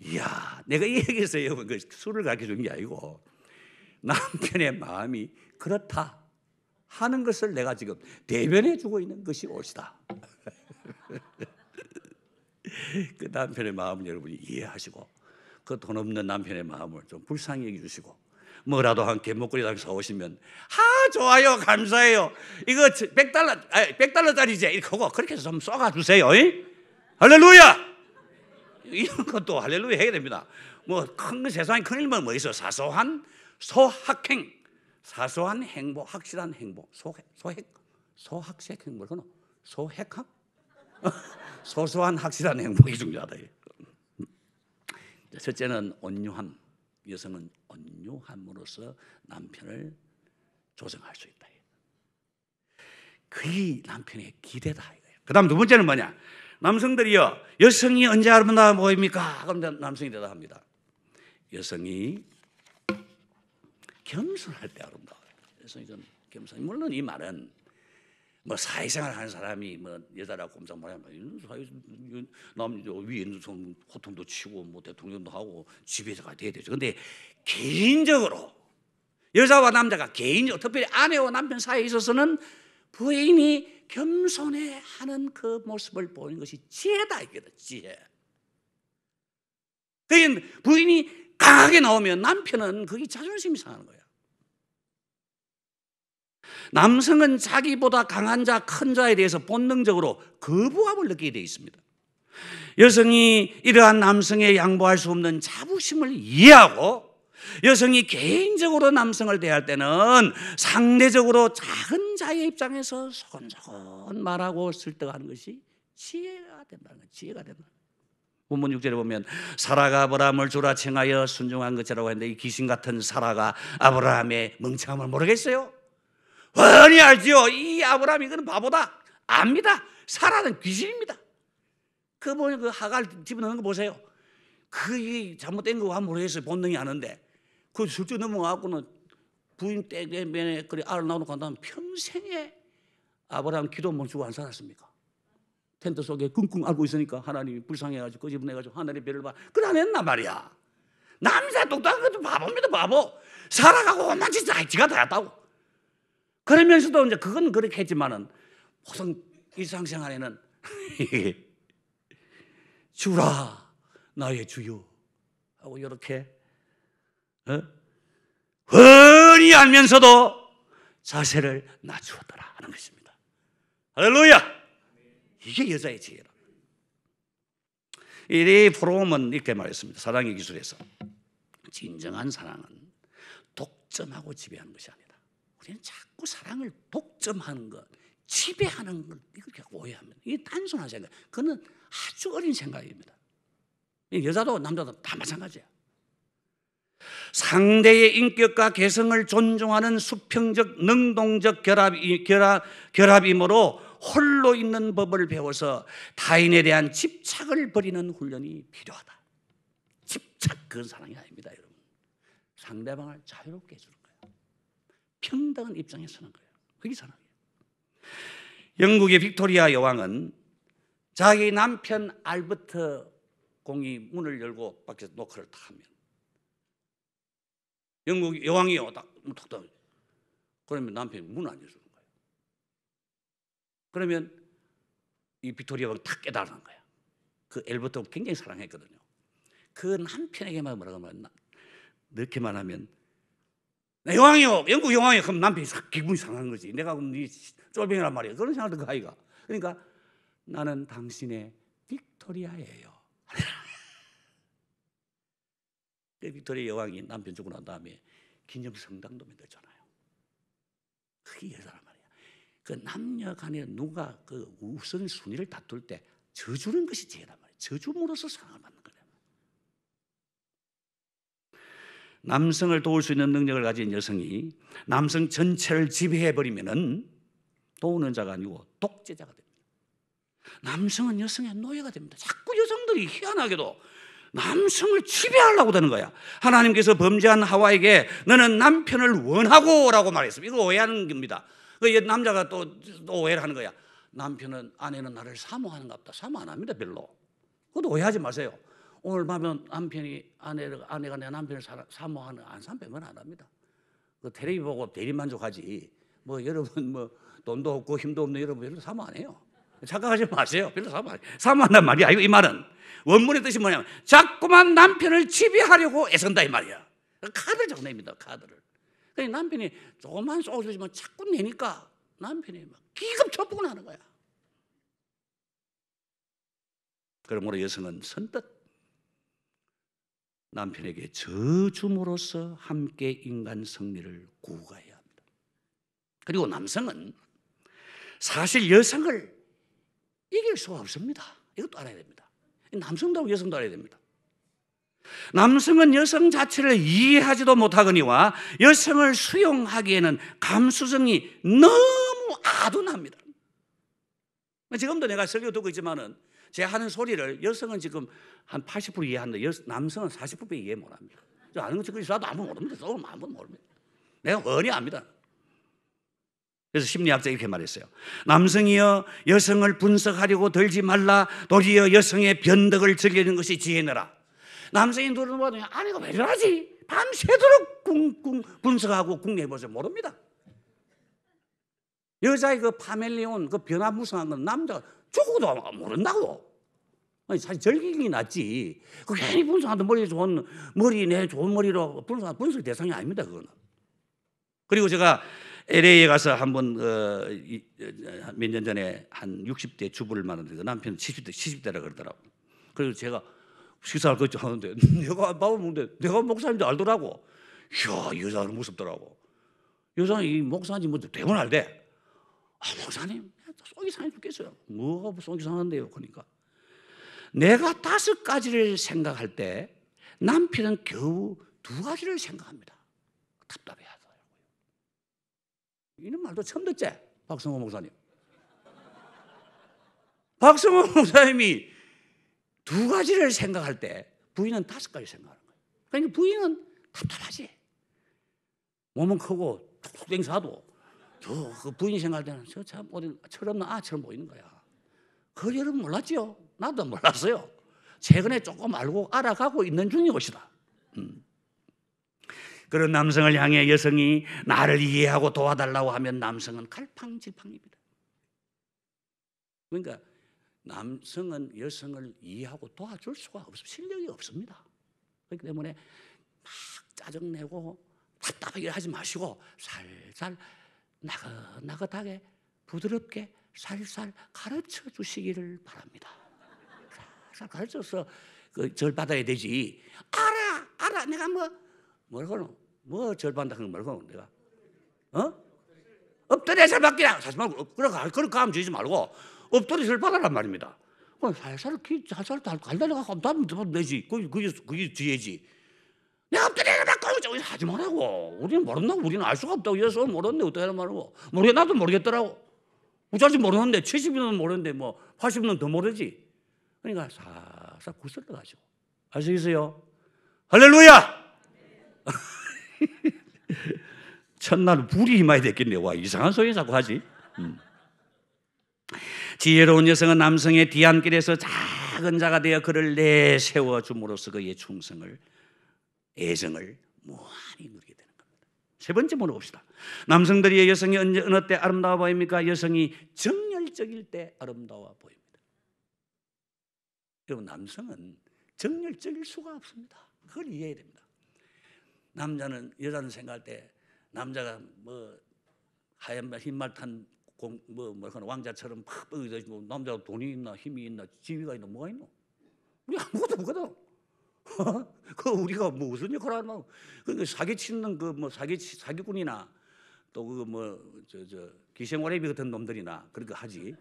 이야, 내가 이 얘기에서 여러분 그 술을 가르쳐 준 게 아니고 남편의 마음이 그렇다 하는 것을 내가 지금 대변해 주고 있는 것이 옳시다. 그 남편의 마음을 여러분이 이해하시고 그 돈 없는 남편의 마음을 좀 불쌍히 여겨주시고 뭐라도 한 개목걸이 사오시면 좋아요 감사해요 이거 100달러짜리지 이렇게 하고 그렇게 해서 좀 쏘아주세요. 할렐루야. 이런 것도 할렐루야 해야 됩니다. 뭐 큰 세상에 큰 일만 뭐 있어. 사소한 소확행 사소한 행복 확실한 행복 소확색 행복 그러나 소획학 소소한 확실한 행복이 중요하다. 첫째는 온유함. 여성은 온유함으로써 남편을 조정할 수 있다. 그게 남편의 기대다. 그 다음 두 번째는 뭐냐? 남성들이요 여성이 언제 아름다워 보입니까? 그럼 남성이 대답합니다. 여성이 겸손할 때 아름다워요. 여성이 좀 겸손. 물론 이 말은 뭐 사회생활 하는 사람이 뭐 여자라고 꼼짝 말하면 남 위에 좀 호통도 치고 뭐 대통령도 하고 지배자가 돼야 되죠. 근데 개인적으로 여자와 남자가 개인적으로 특별히 아내와 남편 사이에 있어서는 부인이 겸손해하는 그 모습을 보이는 것이 지혜다 이거다. 지혜. 그러니까 부인이 강하게 나오면 남편은 그게 자존심이 상하는 거야. 남성은 자기보다 강한 자, 큰 자에 대해서 본능적으로 거부감을 느끼게 되어 있습니다. 여성이 이러한 남성의 양보할 수 없는 자부심을 이해하고 여성이 개인적으로 남성을 대할 때는 상대적으로 작은 자의 입장에서 소곤소곤 말하고 설득하는 것이 지혜가 된다는 거예요. 지혜가 된다. 본문 6절에 보면 사라가 아브라함을 주라 칭하여 순종한 것이라고 했는데 이 귀신 같은 사라가 아브라함의 멍청함을 모르겠어요? 뻔히 알지요. 이 아브라함 이거는 바보다. 압니다. 사라는 귀신입니다. 그 하갈 집어넣는 거 보세요. 그게 잘못된 거 모르겠어요. 본능이 아는데 그 슬쩍 넘어가고는 부인 때문에 그래 알을 낳아놓고 한 다음 평생에 아브라함 기도 멈추고 안 살았습니까? 텐트 속에 끙끙 앓고 있으니까 하나님이 불쌍해가지고 끄집어내가지고 하늘의 별을 봐. 그래 안 했나 말이야. 남자 똑똑한 것도 바보입니다. 바보. 살아가고 오만 짓 지가 다 했다고. 그러면서도 이제 그건 그렇게 했지만은 보통 일상생활에는 주라 나의 주여 하고 이렇게 훤히 알면서도 자세를 낮추었더라 하는 것입니다. 할렐루야. 이게 여자의 지혜라. 이 프롬은 이렇게 말했습니다. 사랑의 기술에서 진정한 사랑은 독점하고 지배하는 것이 아니다. 우리는 자꾸 사랑을 독점하는 것, 지배하는 걸 이렇게 오해합니다. 이게 단순한 생각. 그는 아주 어린 생각입니다. 여자도 남자도 다 마찬가지야. 상대의 인격과 개성을 존중하는 수평적 능동적 결합이므로 홀로 있는 법을 배워서 타인에 대한 집착을 버리는 훈련이 필요하다. 집착 그건 사랑이 아닙니다, 여러분. 상대방을 자유롭게 해주는 거예요. 평등한 입장에 서는 거예요. 그게 사랑이에요. 영국의 빅토리아 여왕은 자기 남편 알버트 공이 문을 열고 밖에서 노크를 탁 하면 영국 여왕이요 딱 그러면 남편이 문을 안 열어주는 거예요. 그러면 이 빅토리아 여왕이 탁 깨달은 거야. 그 알버트를 굉장히 사랑했거든요. 그 남편에게만 뭐라고 하면 이렇게만 하면 여왕이요, 영국 여왕이요. 그럼 남편이 기분이 상한 거지. 내가 그럼 네 쫄병이란 말이야. 그런 생각을 그 아이가. 그러니까 나는 당신의 빅토리아예요. 그 빅토리아 여왕이 남편 죽고 난 다음에 기념성당도 만들잖아요. 그게 여자란 말이야. 그 남녀 간에 누가 그 우선 순위를 다툴 때 져주는 것이 죄란 말이야. 져줌으로써 사랑을 받는 거예요. 남성을 도울 수 있는 능력을 가진 여성이 남성 전체를 지배해버리면은 도우는 자가 아니고 독재자가 됩니다. 남성은 여성의 노예가 됩니다. 자꾸 여성들이 희한하게도 남성을 지배하려고 되는 거야. 하나님께서 범죄한 하와에게 너는 남편을 원하고 라고 말했습니다. 이거 오해하는 겁니다. 그 남자가 또 오해를 하는 거야. 남편은 아내는 나를 사모하는가 보다. 사모 안 합니다. 별로. 그것도 오해하지 마세요. 오늘 밤에 남편이 아내가 내 남편을 사모하는 안 사모는 안 합니다. 그 텔레비 보고 대리만족하지. 뭐 여러분 뭐 돈도 없고 힘도 없는 여러분 별로 사모 안 해요. 착각하지 마세요. 별로 사모 안 해요. 사모한단 말이 아니고 이 말은 원문의 뜻이 뭐냐면 자꾸만 남편을 지배하려고 애쓴다 이 말이야. 카드를 자꾸 냅니다. 카드를. 그러니까 남편이 조금만 쏘주지만 자꾸 내니까 남편이 막 기겁초풍을 하는 거야. 그러므로 여성은 선뜻 남편에게 져줌으로써 함께 인간 승리를 구가해야 합니다. 그리고 남성은 사실 여성을 이길 수가 없습니다. 이것도 알아야 됩니다. 남성도 하고 여성도 알아야 됩니다. 남성은 여성 자체를 이해하지도 못하거니와 여성을 수용하기에는 감수성이 너무 아둔합니다. 지금도 내가 설교 듣고 있지만은 제 하는 소리를 여성은 지금 한 80% 이해하는데 남성은 40% 이해 못합니다. 저 아는 거 지금 있어도 아무 모릅니다. 조금 아무 모릅니다. 내가 원히 압니다. 그래서 심리학자 이렇게 말했어요. 남성이여 여성을 분석하려고 들지 말라. 도리어 여성의 변덕을 즐기는 것이 지혜너라. 남성이 누르면 아내가 왜 저러지? 밤새도록 꿍꿍 분석하고 궁리해보세요. 모릅니다. 여자의 그 파멜리온 그 변화무쌍한 건 남자가 죽어도 모른다고. 아니, 사실 즐기기 낫지. 그 괜히 분석한다. 내 좋은 머리로 분석 대상이 아닙니다. 그거는. 그리고 제가 LA에 가서 한번 몇 년 전에 한 60대 주부를 만났는데 남편은 70대라 그러더라고. 그래서 제가 식사할 것 하는데 내가 밥을 먹는데 내가 목사인 줄 알더라고. 이야, 이 여자는 무섭더라고. 여자는 이 목사인지 뭐 대본 알대. 목사님 속이 상해 죽겠어요. 뭐가 속이 상한데요? 그러니까 내가 5가지를 생각할 때 남편은 겨우 2가지를 생각합니다. 답답해 하더라고요. 이런 말도 처음 듣지? 박성호 목사님. 박성호 목사님이 2가지를 생각할 때 부인은 5가지 생각하는 거예요. 그러니까 부인은 답답하지. 몸은 크고 툭툭 땡사도 그 부인이 생각할 때는 저 참 어디 철없는 아처럼 보이는 거야. 그걸 여러분 몰랐죠? 나도 몰랐어요. 최근에 조금 알고 알아가고 있는 중인 것이다. 그런 남성을 향해 여성이 나를 이해하고 도와달라고 하면 남성은 갈팡질팡입니다. 그러니까 남성은 여성을 이해하고 도와줄 수가 없어. 실력이 없습니다. 그렇기 때문에 막 짜증내고 답답하게 하지 마시고 살살 나긋나긋하게 부드럽게 살살 가르쳐 주시기를 바랍니다. 살살 가르쳐서 그 절 받아야 되지. 알아 내가 뭐 절 받는다 그런 거 말고 내가 엎드려 절 받기라 하지 말고 그렇게 하면 주지 말고 엎드려 절 받아란 말입니다. 살살 갈달려가고 하면 되지. 그게 지혜지. 내가 엎드려 절 받고 하지 말라고. 우리는 모른다. 우리는 알 수가 없다고. 예수 모르는데 어떻게 하는 말이고. 나도 모르겠더라고. 우짜지 모르는데 70년 모르는데 뭐 80년 더 모르지. 그러니까 살살 구슬러 가지고. 아시겠어요? 할렐루야! 첫날 불이 임해야 됐겠네. 와, 이상한 소리 자꾸 하지. 지혜로운 여성은 남성의 뒤안길에서 작은 자가 되어 그를 내세워 줌으로써 그의 충성을, 애정을 무한히 누리게 되는 겁니다. 세 번째 물어봅시다. 남성들이 여성이 어느 때 아름다워 보입니까? 여성이 정열적일 때 아름다워 보입니다. 여러분, 남성은 정열적일 수가 없습니다. 그걸 이해해야 됩니다. 남자는, 여자는 생각할 때 남자가 뭐 하얀 흰말 탄 왕자처럼 팍 뻗어지고, 남자가 돈이 있나 힘이 있나 지위가 있나 뭐가 있노? 우리 아무것도 없거든. 그 우리가 뭐 무슨 역할을 하나? 그 사기치는 그 뭐 사기꾼이나 또 그 뭐 저 기생오래비 같은 놈들이나 그렇게 하지.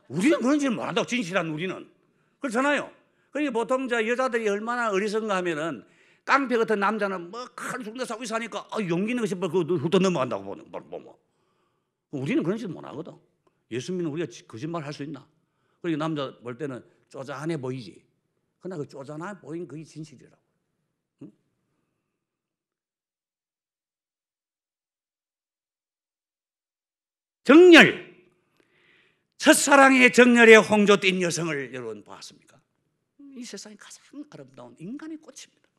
우리는 그런 짓을 못한다고. 진실한 우리는 그렇잖아요. 그러니까 보통 여자들이 얼마나 어리석은가 하면은 깡패 같은 남자는 뭐 칼 죽는 사고 사니까 용기 있는 것이 그거 훑어 넘어간다고 보는 뭐. 우리는 그런 짓 못 하거든. 예수 믿는 우리가 거짓말 할 수 있나? 그러니까 남자 볼 때는 쪼잔해 보이지. 그러나 그 쪼잔해 보인 그게 진실이라고. 응? 정열, 첫사랑의 정열에 홍조 뛴 여성을 여러분 보았습니까? 이 세상에 가장 아름다운 인간의 꽃입니다.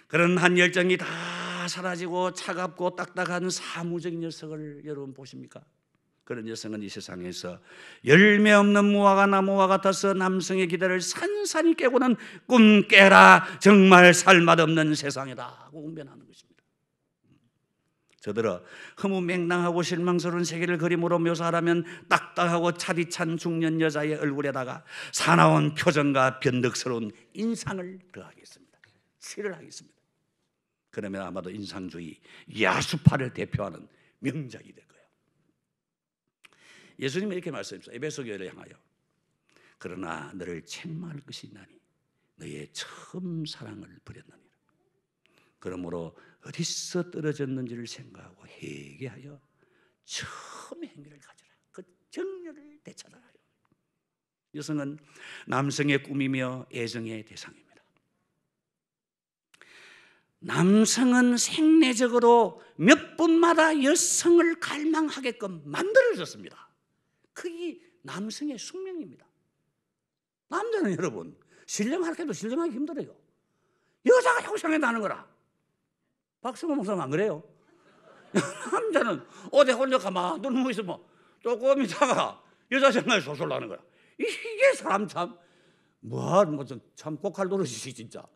그런 한 열정이 다 사라지고 차갑고 딱딱한 사무적인 여성을 여러분 보십니까? 그런 여성은 이 세상에서 열매 없는 무화과 나무와 같아서 남성의 기대를 산산이 깨고는 꿈 깨라, 정말 살맛없는 세상이다 하고 웅변하는 것입니다. 저들어 허무맹랑하고 실망스러운 세계를 그림으로 묘사하라면 딱딱하고 차디찬 중년 여자의 얼굴에다가 사나운 표정과 변덕스러운 인상을 더하겠습니다. 칠을 하겠습니다. 그러면 아마도 인상주의 야수파를 대표하는 명작이 될 거예요. 예수님은 이렇게 말씀하셨어요. 에베소 교회를 향하여 그러나 너를 책망할 것이 있나니 너의 처음 사랑을 버렸느니라. 그러므로 어디서 떨어졌는지를 생각하고 회개하여 처음의 행위를 가져라. 그 정열을 되찾아라. 여성은 남성의 꿈이며 애정의 대상입니다. 남성은 생리적으로 몇 분마다 여성을 갈망하게끔 만들어졌습니다. 그게 남성의 숙명입니다. 남자는 여러분 신령하게도 신령하기 힘들어요. 여자가 형성해나는 거라. 박성호 목사님 안 그래요? 남자는 어디 혼자 가만히 누워 있으면 조금 있다가 여자 생각이 솔솔 나는 거야. 이게 사람 참 참 꼭할 노릇이지 진짜.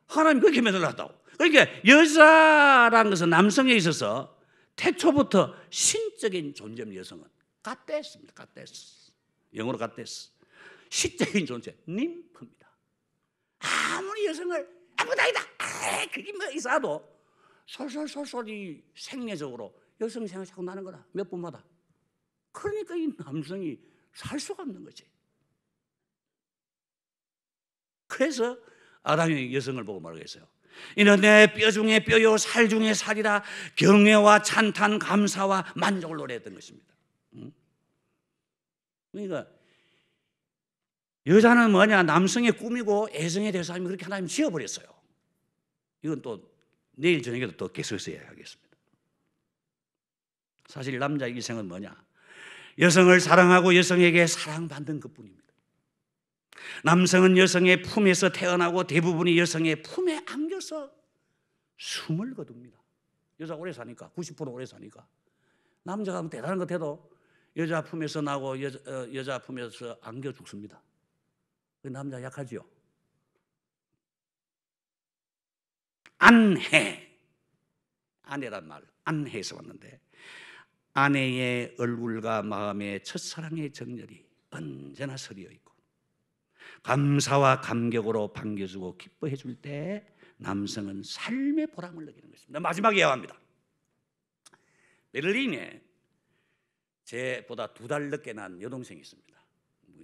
하나님 그렇게 만들어놨다고. 그러니까 여자라는 것은 남성에 있어서 태초부터 신적인 존재입니다. 여성은 갓데스입니다. 갓데스. 영어로 갓데스. 시적인 존재, 님프입니다. 아무리 여성을 아무것도 아니다. 그게 뭐 있어도 솔솔 이 생리적으로 여성 생각이 자꾸 나는 거라. 몇 분마다. 그러니까 이 남성이 살 수가 없는 거지. 그래서 아담이 여성을 보고 말하겠어요. 이는 내 뼈 중에 뼈요 살 중에 살이라 경외와 찬탄 감사와 만족을 노래했던 것입니다. 그러니까 여자는 뭐냐? 남성의 꿈이고 애성의 대상이 그렇게 하나님 지어버렸어요. 이건 또 내일 저녁에도 또 계속해서 이야기하겠습니다. 사실 남자의 일생은 뭐냐? 여성을 사랑하고 여성에게 사랑받는 것뿐입니다. 남성은 여성의 품에서 태어나고 대부분이 여성의 품에 안겨서 숨을 거둡니다. 여자가 오래 사니까 90% 오래 사니까. 남자가 뭐 대단한 것 해도 여자 품에서 나고 여자 품에서 안겨 죽습니다. 남자 약하지요. 아내란 말 안해에서 왔는데 아내의 얼굴과 마음의 첫사랑의 정열이 언제나 서리어 있고 감사와 감격으로 반겨주고 기뻐해 줄 때 남성은 삶의 보람을 느끼는 것입니다. 마지막에 이야기합니다. 베를린에 제보다 2달 늦게 난 여동생이 있습니다.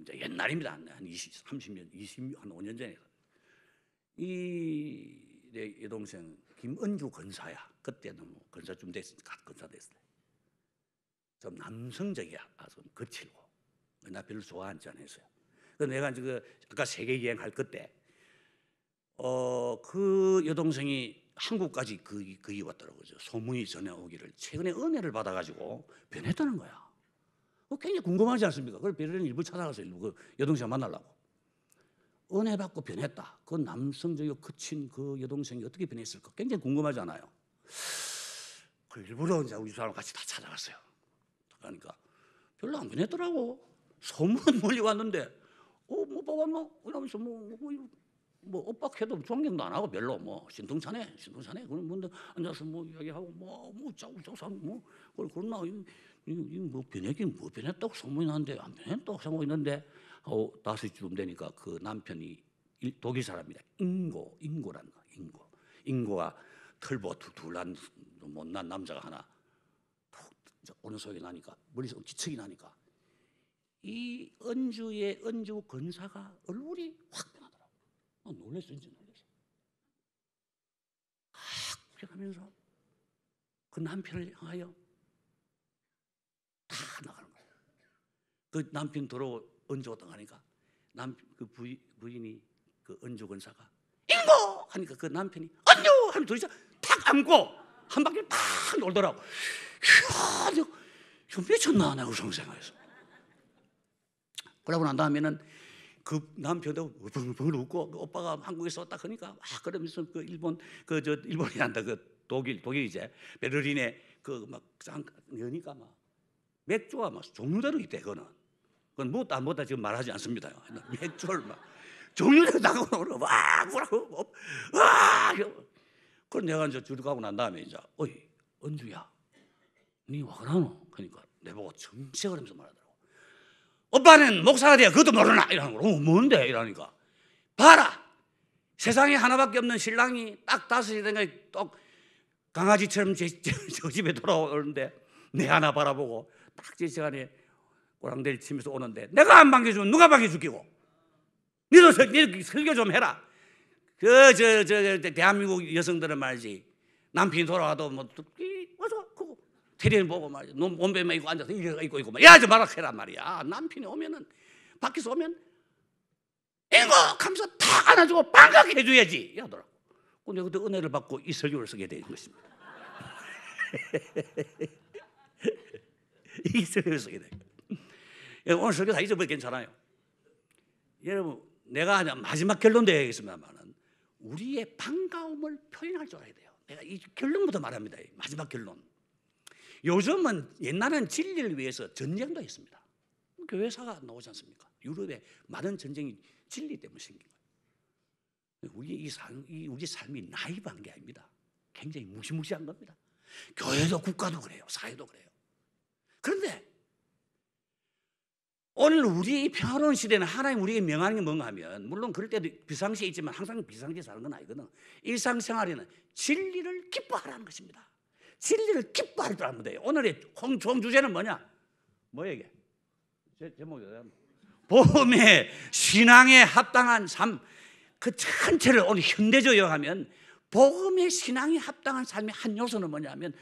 이제 옛날입니다. 한 20, 30년, 20, 한 5년 전에. 내 여동생 김은주 건사야. 그때는 뭐 건사 좀 됐으니까 건사 됐어요. 좀 남성적이야. 좀 거칠고. 나 별로 좋아하지 않았어요. 그래서 내가 아까 세계 여행할 그때 그 여동생이 한국까지 거기 왔더라고요. 소문이 전해오기를 최근에 은혜를 받아가지고 변했다는 거야. 굉장히 궁금하지 않습니까? 그걸 베를린 일부 찾아가서 일부 그 여동생 만나려고. 은혜 받고 변했다. 그 남성적이고 거친 그 여동생이 어떻게 변했을까? 굉장히 궁금하잖아요. 그 일부러 이제 우리 사람 같이 다 찾아갔어요. 그러니까 별로 안 변했더라고. 소문 멀리 왔는데, 뭐 봐봤노? 그러면서 뭐 엇박해도 존경도 안 하고 별로 뭐 신통차네. 그럼 뭔데 앉아서 뭐 이야기하고 뭐 짜고 뭐 그러나 뭐 변했긴 뭐 변했다고 소문이 나는데 안 변했다고 생각하고 있는데 5시쯤 되니까 그 남편이 독일 사람이다. 인고라는 거. 인고가 털보 둘한 못난 남자가 하나 톡 오는 소리가 나니까 머리에서 지척이 나니까 이 은주 권사가 얼굴이 확 변하더라고. 놀랬어. 확 변하면서 그 남편을 향하여 다 나가는 거예요. 그 남편 도로 은주가 떠가니까 그 부인이 그 은주 권사가 인고 하니까 그 남편이 은주 하면 둘이서 탁 안고 한 바퀴 탁 놀더라고. 이야, 좀 미쳤나 내가 생각해서. 그러고 난 다음에는 그 남편도 벙벙 웃고 그 오빠가 한국에서 왔다 그러니까 그러면서 그 일본이 한다 그 독일 이제 베를린에 그 막 여니까 막 맥주가 막 종류대로 있대. 그건 뭐다 지금 말하지 않습니다. 맥주를 막 종류대로 나가고 막 뭐라고 그럼 내가 이제 줄을 가고 난 다음에 이제 어이 은주야 니 와 그러노? 그러니까 내보고 정색을 하면서 말하더라고. 오빠는 목사가 돼야 그것도 모르나? 이러는 거. 뭔데? 이러니까 봐라 세상에 하나밖에 없는 신랑이 딱 5시 된가 똑 강아지처럼 저 집에 돌아오는데 내 하나 바라보고 딱 제 시간에 꼬랑대를 치면서 오는데 내가 안 반겨주면 누가 반겨주기고? 니도 설교 좀 해라. 대한민국 여성들은 말이지 남편이 돌아와도 뭐 와서 그거 테레비를 보고 말이야 몸빼만 입고 앉아서 이거 있고 야 저 말아 해란 말이야. 남편이 오면은 밖에서 오면 이거 하면서 탁 안아주고 반갑게 해줘야지 하더라고. 근데 그때 은혜를 받고 이 설교를 쓰게 된 것입니다. 이 설교를 쓰게 된 거예요. 오늘 설교 다 잊어버려 괜찮아요. 여러분 내가 마지막 결론 되겠습니다만은 우리의 반가움을 표현할 줄 알아야 돼요. 내가 이 결론부터 말합니다. 마지막 결론. 요즘은 옛날에는 진리를 위해서 전쟁도 했습니다. 교회사가 나오지 않습니까? 유럽에 많은 전쟁이 진리 때문에 생긴 거예요. 우리 삶이 나이브한 게 아닙니다. 굉장히 무시무시한 겁니다. 교회도 국가도 그래요. 사회도 그래요. 그런데 오늘 우리 평화로운 시대는 하나님 우리에게 명하는 게 뭔가 하면 물론 그럴 때도 비상시에 있지만 항상 비상시에 사는 건 아니거든. 일상생활에는 진리를 기뻐하라는 것입니다. 진리를 기뻐할 줄 알면 돼요. 오늘의 총 주제는 뭐냐? 뭐야 이게? 제목이 복음의 신앙에 합당한 삶. 그 전체를 오늘 현대적으로 요하면 복음의 신앙에 합당한 삶의 한 요소는 뭐냐면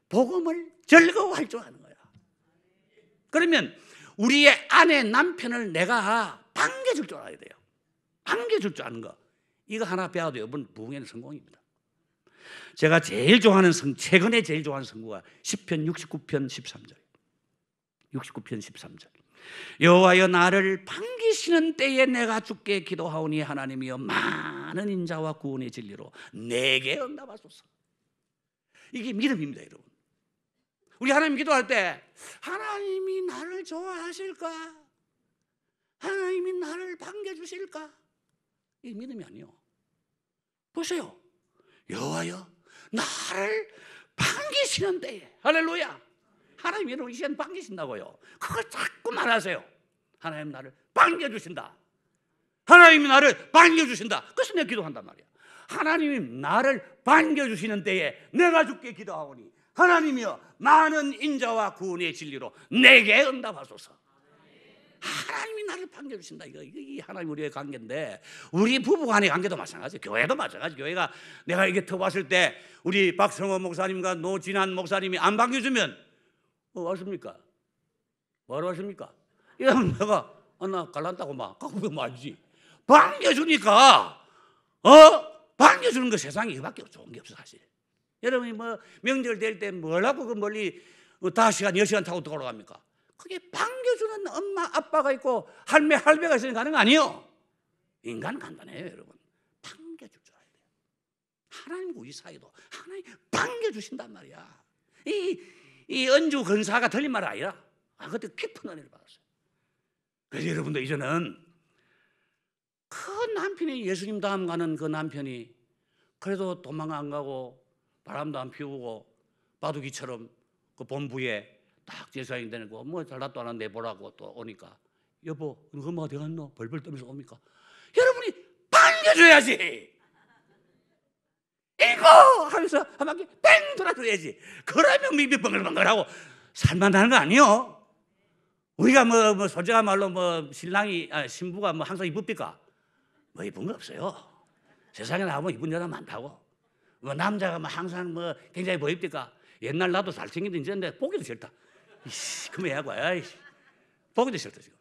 복음을 즐거워할 줄 아는 거야. 그러면 우리의 아내 남편을 내가 반겨줄 줄 알아야 돼요. 반겨줄 줄 아는 거. 이거 하나 배워도 여러분 부흥에는 성공입니다. 제가 제일 좋아하는 최근에 제일 좋아하는 성구가 시편 69편 13절. 69편 13절. 여호와여 나를 반기시는 때에 내가 주께 기도하오니 하나님이여 많은 인자와 구원의 진리로 내게 응답하소서. 이게 믿음입니다, 여러분. 우리 하나님 기도할 때 하나님이 나를 좋아하실까? 하나님이 나를 반겨주실까? 이게 믿음이 아니에요. 보세요. 여호와여 나를 반기시는 때에 할렐루야. 하나님이 여러분 이 시간 반기신다고요. 그걸 자꾸 말하세요. 하나님 나를 반겨주신다. 하나님이 나를 반겨주신다. 그래서 내가 기도한단 말이야. 하나님이 나를 반겨주시는 때에 내가 주께 기도하오니 하나님이여 많은 인자와 구원의 진리로 내게 응답하소서. 하나님이 나를 반겨주신다. 이 하나님 우리의 관계인데 우리 부부간의 관계도 마찬가지예요. 교회도 마찬가지. 교회가 내가 이게 터 왔을 때 우리 박성호 목사님과 노진한 목사님이 안 반겨주면 뭐 하십니까? 뭐하러 하십니까? 이러면 내가 나 갈란다고 막 갖고 말지. 반겨주니까 반겨주는 거 세상에 이거밖에 좋은 게 없어 사실. 여러분이 뭐 명절 될 때 뭘 하고 그 멀리 5시간 10시간 타고 돌아갑니까? 그게 반겨주는 엄마 아빠가 있고 할매 할배가 있으니까 가는 거 아니에요. 인간 간단해요, 여러분. 반겨줄 줄 알아야 돼요. 하나님과 우리 사이도 하나님 반겨주신단 말이야. 이 은주 근사가 들린 말 아니라 그때 깊은 은혜를 받았어요. 그래서 여러분도 이제는 그 남편이 예수님 다음 가는 그 남편이 그래도 도망 안 가고 바람도 안 피우고 바둑이처럼 그 본부에 딱 제사장이 되고 뭐 잘났도 안 하는데 보라고 또 오니까 여보 엄마 어디 갔노? 벌벌 떨면서 옵니까? 여러분이 반겨줘야지. 이거 하면서 한 바퀴 뺑 돌아줘야지. 그러면 입이 벙글벙글하고 살만하는 거 아니요? 우리가 뭐 솔직한 말로 뭐 신부가 뭐 항상 이쁩니까? 뭐 이쁜 거 없어요. 세상에 나가면 이쁜 여자 많다고. 뭐 남자가 뭐 항상 뭐 굉장히 뭐 입니까? 옛날 나도 잘생긴데 이제 보기도 싫다. 이씨, 그만하고, 아이씨, 보기도 싫다 지금.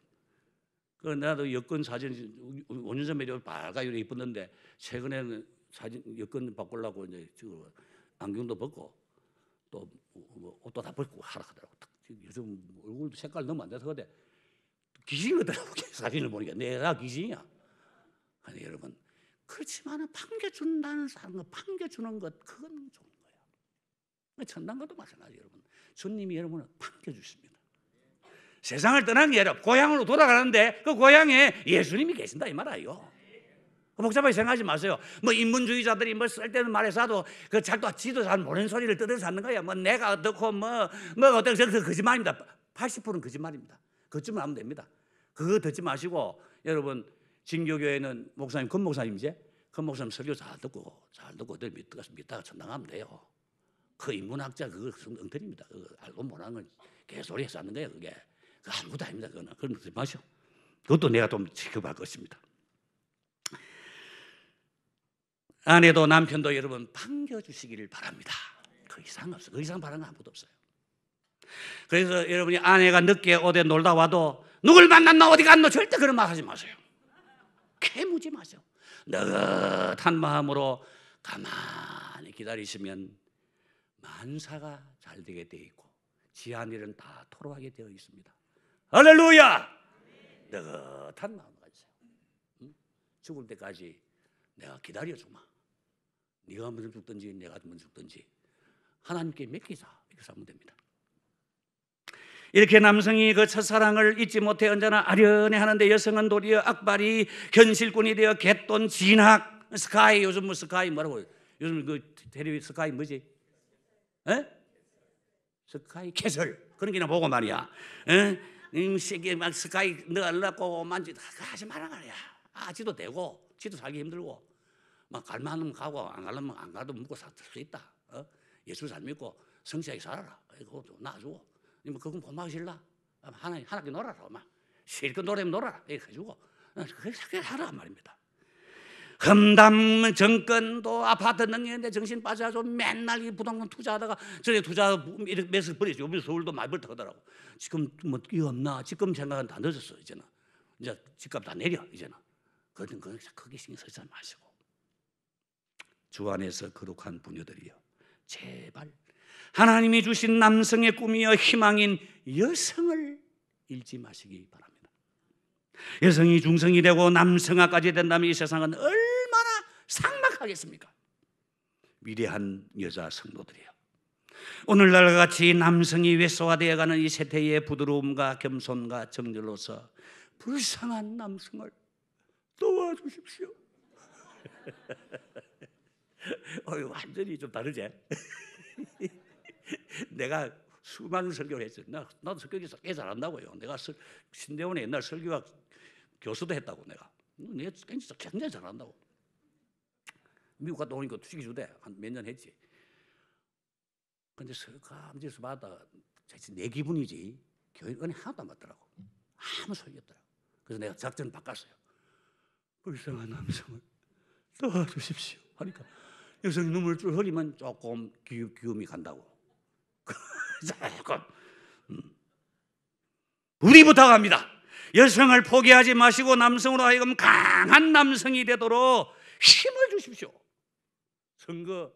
그 나도 여권 사진 5년 전에 밝아요 이뻤는데 최근에는 사진 여권 바꾸려고 이제 안경도 벗고 또 옷도 다 벗고 하라 하더라고. 요즘 얼굴 색깔 너무 안 돼서 그래. 귀신 같더라고 사진을 보니까 내가 귀신이야. 아니 여러분 그렇지만은 반겨준다는 사람과 반겨주는 것 그건 좋은 거예요. 천당과도 마찬가지 여러분. 주님이 여러분을 반겨주십니다. 세상을 떠난 게 아니라 고향으로 돌아가는데 그 고향에 예수님이 계신다 이 말이에요. 복잡하게 생각하지 마세요. 뭐 인문주의자들이 뭐 쓸데없는 말해서도 그 자도 지도 잘 모르는 소리를 뜯어서 하는 거야. 뭐 내가 어떻고 뭐 어떻게 그 거짓말입니다. 80%는 거짓말입니다. 그것쯤은 하면 됩니다. 그거 듣지 마시고 여러분 진교교회는 목사님 큰 목사님이지? 큰 목사님 설교 잘 듣고 어들 믿다가 천당하면 돼요. 그 인문학자 그거 엉터리입니다. 그거 알고 못하는 건 개소리해서 하는 거예요. 그게 그 아무것도 아닙니다. 그거는 그런 거 듣지 마시오. 그것도 내가 좀 지켜볼 것입니다. 아내도 남편도 여러분 반겨주시기를 바랍니다. 그 이상 없어요. 그 이상 바라는 거 아무것도 없어요. 그래서 여러분이 아내가 늦게 어디 놀다 와도 누굴 만났나 어디 갔노 절대 그런 말 하지 마세요. 캐무지 마세요. 느긋한 마음으로 가만히 기다리시면 만사가 잘 되게 되어 있고 지한 일은 다 토로하게 되어 있습니다. 할렐루야! 느긋한 마음 가지세요. 죽을 때까지 내가 기다려주마. 네가 먼저 죽든지 내가 먼저 죽든지 하나님께 맡기자. 이렇게 하면 됩니다. 이렇게 남성이 그 첫사랑을 잊지 못해 언제나 아련해하는데 여성은 도리어 악발이 현실꾼이 되어 갯돈 진학 스카이 요즘 뭐 스카이 뭐라고 요즘 그 텔레비 스카이 뭐지? 에? 스카이 캐설 그런 게나 보고 말이야. 세계 막 스카이 넣으려고 만지 하지 말라 말이야. 지도 되고 지도 살기 힘들고 막 갈만하면 가고 안 가려면 안 가도 먹고 살 수 있다. 예수 잘 믿고 성실하게 살아라. 이거 놔주고 뭐 그건 고마워 실라 하나님께 놀아라. 막 실컷 노래면 놀아라. 이렇게 해주고 그렇게 하라 말입니다. 험담 정권도 아파트 능력인데 정신 빠져가지고 맨날 이 부동산 투자하다가 저래 투자 이렇게 매서 버리죠. 요즘 서울도 많이 벌떡하더라고. 지금 뭐 이거 없나? 지금 생각은 다 늦었어 이제는. 이제 집값 다 내려 이제는. 그런 거 크게 신경 쓰지 마시고 주 안에서 거룩한 부녀들이여 제발 하나님이 주신 남성의 꿈이여 희망인 여성을 잃지 마시기 바랍니다. 여성이 중성이 되고 남성화까지 된다면 이 세상은 얼마나 삭막하겠습니까? 위대한 여자 성도들이여 오늘날과 같이 남성이 외소화되어가는 이 세태의 부드러움과 겸손과 정절로서 불쌍한 남성을 도와주십시오. 완전히 좀 다르지? 내가 수많은 설교를 했어요. 나도 설교 꽤 잘한다고요. 내가 신대원에 옛날 설교학 교수도 했다고 내가 굉장히 잘한다고. 미국 갔다 오니까 투기주대 한 몇 년 했지. 근데 설교하면서 받아 내 기분이지 교회 은혜 하나도 안 받더라고. 아무 소용이 없더라고. 그래서 내가 작전을 바꿨어요. 불쌍한 남성을 도와주십시오 하니까 여성이 눈물 쭉 흘리면 조금 기움이 간다고. 조금 우리 부탁합니다. 여성을 포기하지 마시고 남성으로 하여금 강한 남성이 되도록 힘을 주십시오. 선거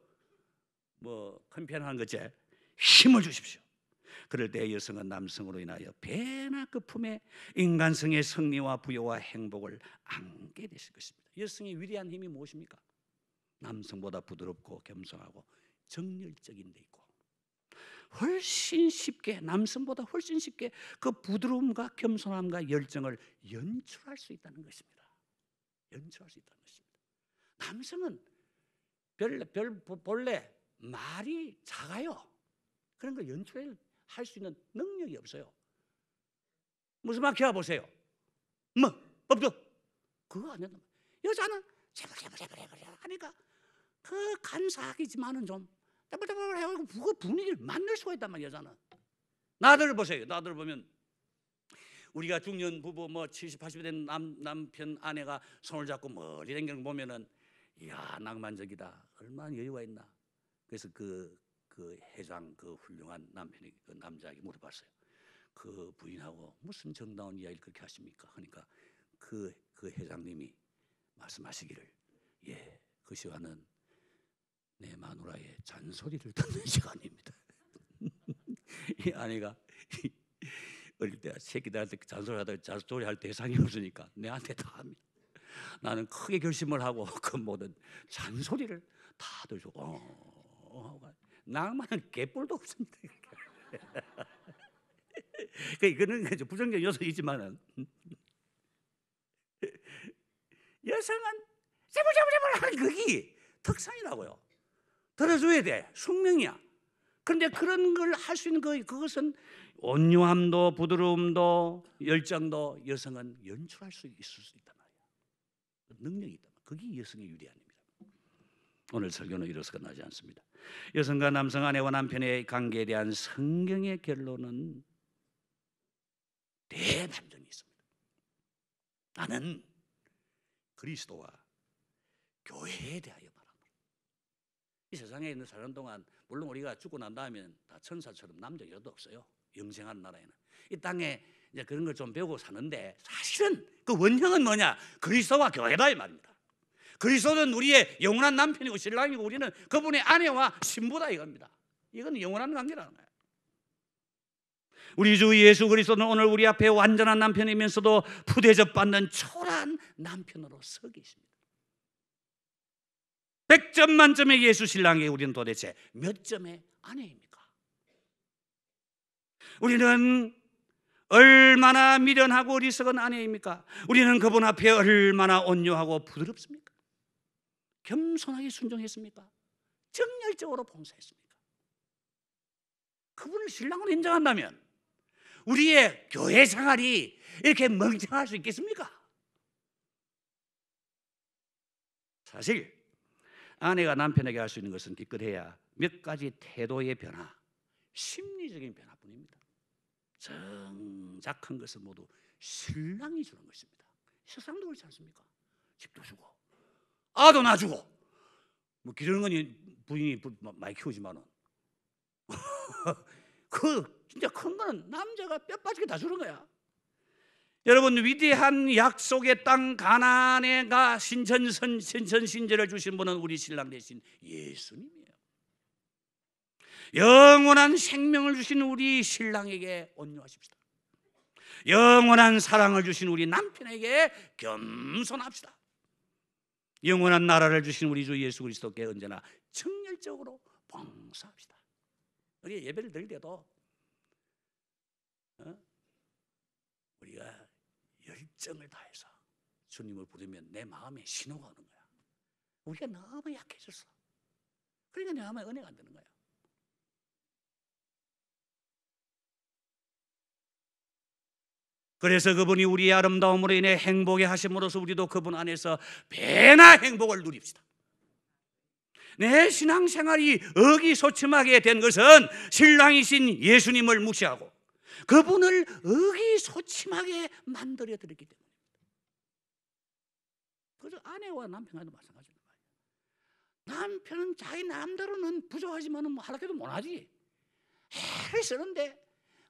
뭐 캠페인하는 거지 힘을 주십시오. 그럴 때 여성은 남성으로 인하여 배나 그 품에 인간성의 승리와 부여와 행복을 안게 되실 것입니다. 여성의 위대한 힘이 무엇입니까? 남성보다 부드럽고 겸손하고 정열적인 데 있고, 훨씬 쉽게, 남성보다 훨씬 쉽게 그 부드러움과 겸손함과 열정을 연출할 수 있다는 것입니다. 연출할 수 있다는 것입니다. 남성은 본래 말이 작아요. 그런 걸 연출할 수 있는 능력이 없어요. 무슨 말 기아 보세요. 뭐 없어. 그거 아니야. 여자는 제발 하니까 그 간사하기지만은 좀 따블따블 해가지고 그 분위기를 만들 수가 있단 말이야. 여자는. 나들 보세요. 나들 보면 우리가 중년 부부 뭐 70, 80이 된 남편 아내가 손을 잡고 머리 댕기는 거 보면은 이야 낭만적이다. 얼마나 여유가 있나. 그래서 그 회장 그 훌륭한 남편이 그 남자에게 물어봤어요. 그 부인하고 무슨 정다운 이야기를 그렇게 하십니까? 하니까 그 회장님이 말씀하시기를 그 시간은 내 마누라의 잔소리를 듣는 시간입니다. 이 아내가 어릴 때 새끼들한테 잔소리할 대상이 없으니까 내한테 다 합니다. 나는 크게 결심을 하고 그 모든 잔소리를 다 들고 낭만은 개뿔도 없습니다. 그거는 부정적인 요소이지만은 여성은 제발 하는 그게 특성이라고요. 들어줘야 돼. 숙명이야. 그런데 그런 걸 할 수 있는 그것은 온유함도 부드러움도 열정도 여성은 연출할 수 있을 수 있단 말이야. 능력이 있단 말이야. 그게 여성의 유리한 힘이다. 오늘 설교는 이로서 끝나지 않습니다. 여성과 남성, 아내와 남편의 관계에 대한 성경의 결론은 대반전이 있습니다. 나는 그리스도와 교회에 대하여 말합니다. 이 세상에 있는 사는 동안 물론 우리가 죽고 난 다음에는 다 천사처럼 남자 여자도 없어요. 영생하는 나라에는. 이 땅에 이제 그런 걸 좀 배우고 사는데 사실은 그 원형은 뭐냐? 그리스도와 교회다 이 말입니다. 그리스도는 우리의 영원한 남편이고 신랑이고 우리는 그분의 아내와 신부다 이겁니다. 이건 영원한 관계라는 거예요. 우리 주 예수 그리스도는 오늘 우리 앞에 완전한 남편이면서도 부대접받는 초라한 남편으로 서 계십니다. 100점 만점의 예수 신랑에게 우리는 도대체 몇 점의 아내입니까? 우리는 얼마나 미련하고 어리석은 아내입니까? 우리는 그분 앞에 얼마나 온유하고 부드럽습니까? 겸손하게 순종했습니까? 정열적으로 봉사했습니까? 그분을 신랑으로 인정한다면 우리의 교회 생활이 이렇게 멍청할 수 있겠습니까? 사실 아내가 남편에게 할 수 있는 것은 기껏해야 몇 가지 태도의 변화, 심리적인 변화뿐입니다. 정작한 것은 모두 신랑이 주는 것입니다. 세상도 그렇지 않습니까? 집도 주고 아도 놔주고 뭐 기르는 건 부인이 많이 키우지만은 그 진짜 큰 거는 남자가 뼈 빠지게 다 주는 거야. 여러분 위대한 약속의 땅 가나안에가 신천신제를 주신 분은 우리 신랑 대신 예수님이에요. 영원한 생명을 주신 우리 신랑에게 온유하십시다. 영원한 사랑을 주신 우리 남편에게 겸손합시다. 영원한 나라를 주신 우리 주 예수 그리스도께 언제나 정열적으로 봉사합시다. 우리 예배를 드릴 때도 우리가 열정을 다해서 주님을 부르면 내 마음에 신호가 오는 거야. 우리가 너무 약해졌어. 그러니까 내 마음에 은혜가 안 되는 거야. 그래서 그분이 우리의 아름다움으로 인해 행복해 하심으로써 우리도 그분 안에서 배나 행복을 누립시다. 내 신앙생활이 의기소침하게 된 것은 신랑이신 예수님을 무시하고 그분을 의기소침하게 만들어 드렸기 때문입니다. 그래서 아내와 남편과도 마찬가지입니다. 남편은 자기 남대로는 부족하지만 뭐 하락해도 못하지. 애를 쓰는데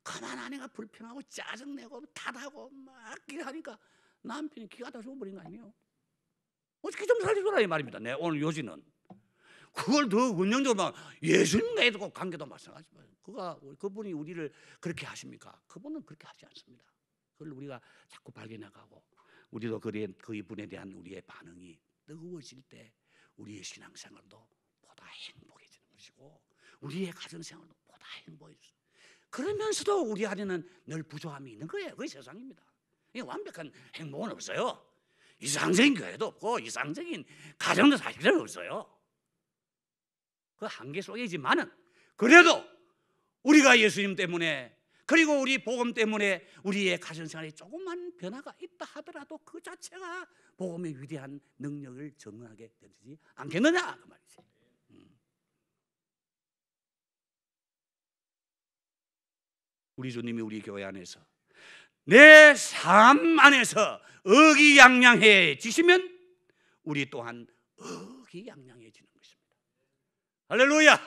그만 아내가 불평하고 짜증내고 탓하고 막 하니까 남편이 기가 다 죽어버린 거 아니에요. 어떻게 좀 살려줘라 이 말입니다. 내 오늘 요지는 그걸 더 원형적으로 막 예수님과의 관계도 마찬가지입니다. 그분이 우리를 그렇게 하십니까? 그분은 그렇게 하지 않습니다. 그걸 우리가 자꾸 발견해가고 우리도 그분에 대한 우리의 반응이 뜨거워질 때 우리의 신앙생활도 보다 행복해지는 것이고 우리의 가정생활도 보다 행복해져요. 그러면서도 우리 안에는 늘 부족함이 있는 거예요. 그게 세상입니다. 완벽한 행복은 없어요. 이상적인 교회도 없고 이상적인 가정도 사실은 없어요. 그 한계 속이지만은 그래도 우리가 예수님 때문에 그리고 우리 복음 때문에 우리의 가정생활에 조그만 변화가 있다 하더라도 그 자체가 복음의 위대한 능력을 증언하게 되지 않겠느냐 그 말이지. 우리 주님이 우리 교회 안에서 내 삶 안에서 의기양양해지시면 우리 또한 의기양양해지는 것입니다. 할렐루야.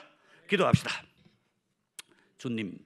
기도합시다. 주님,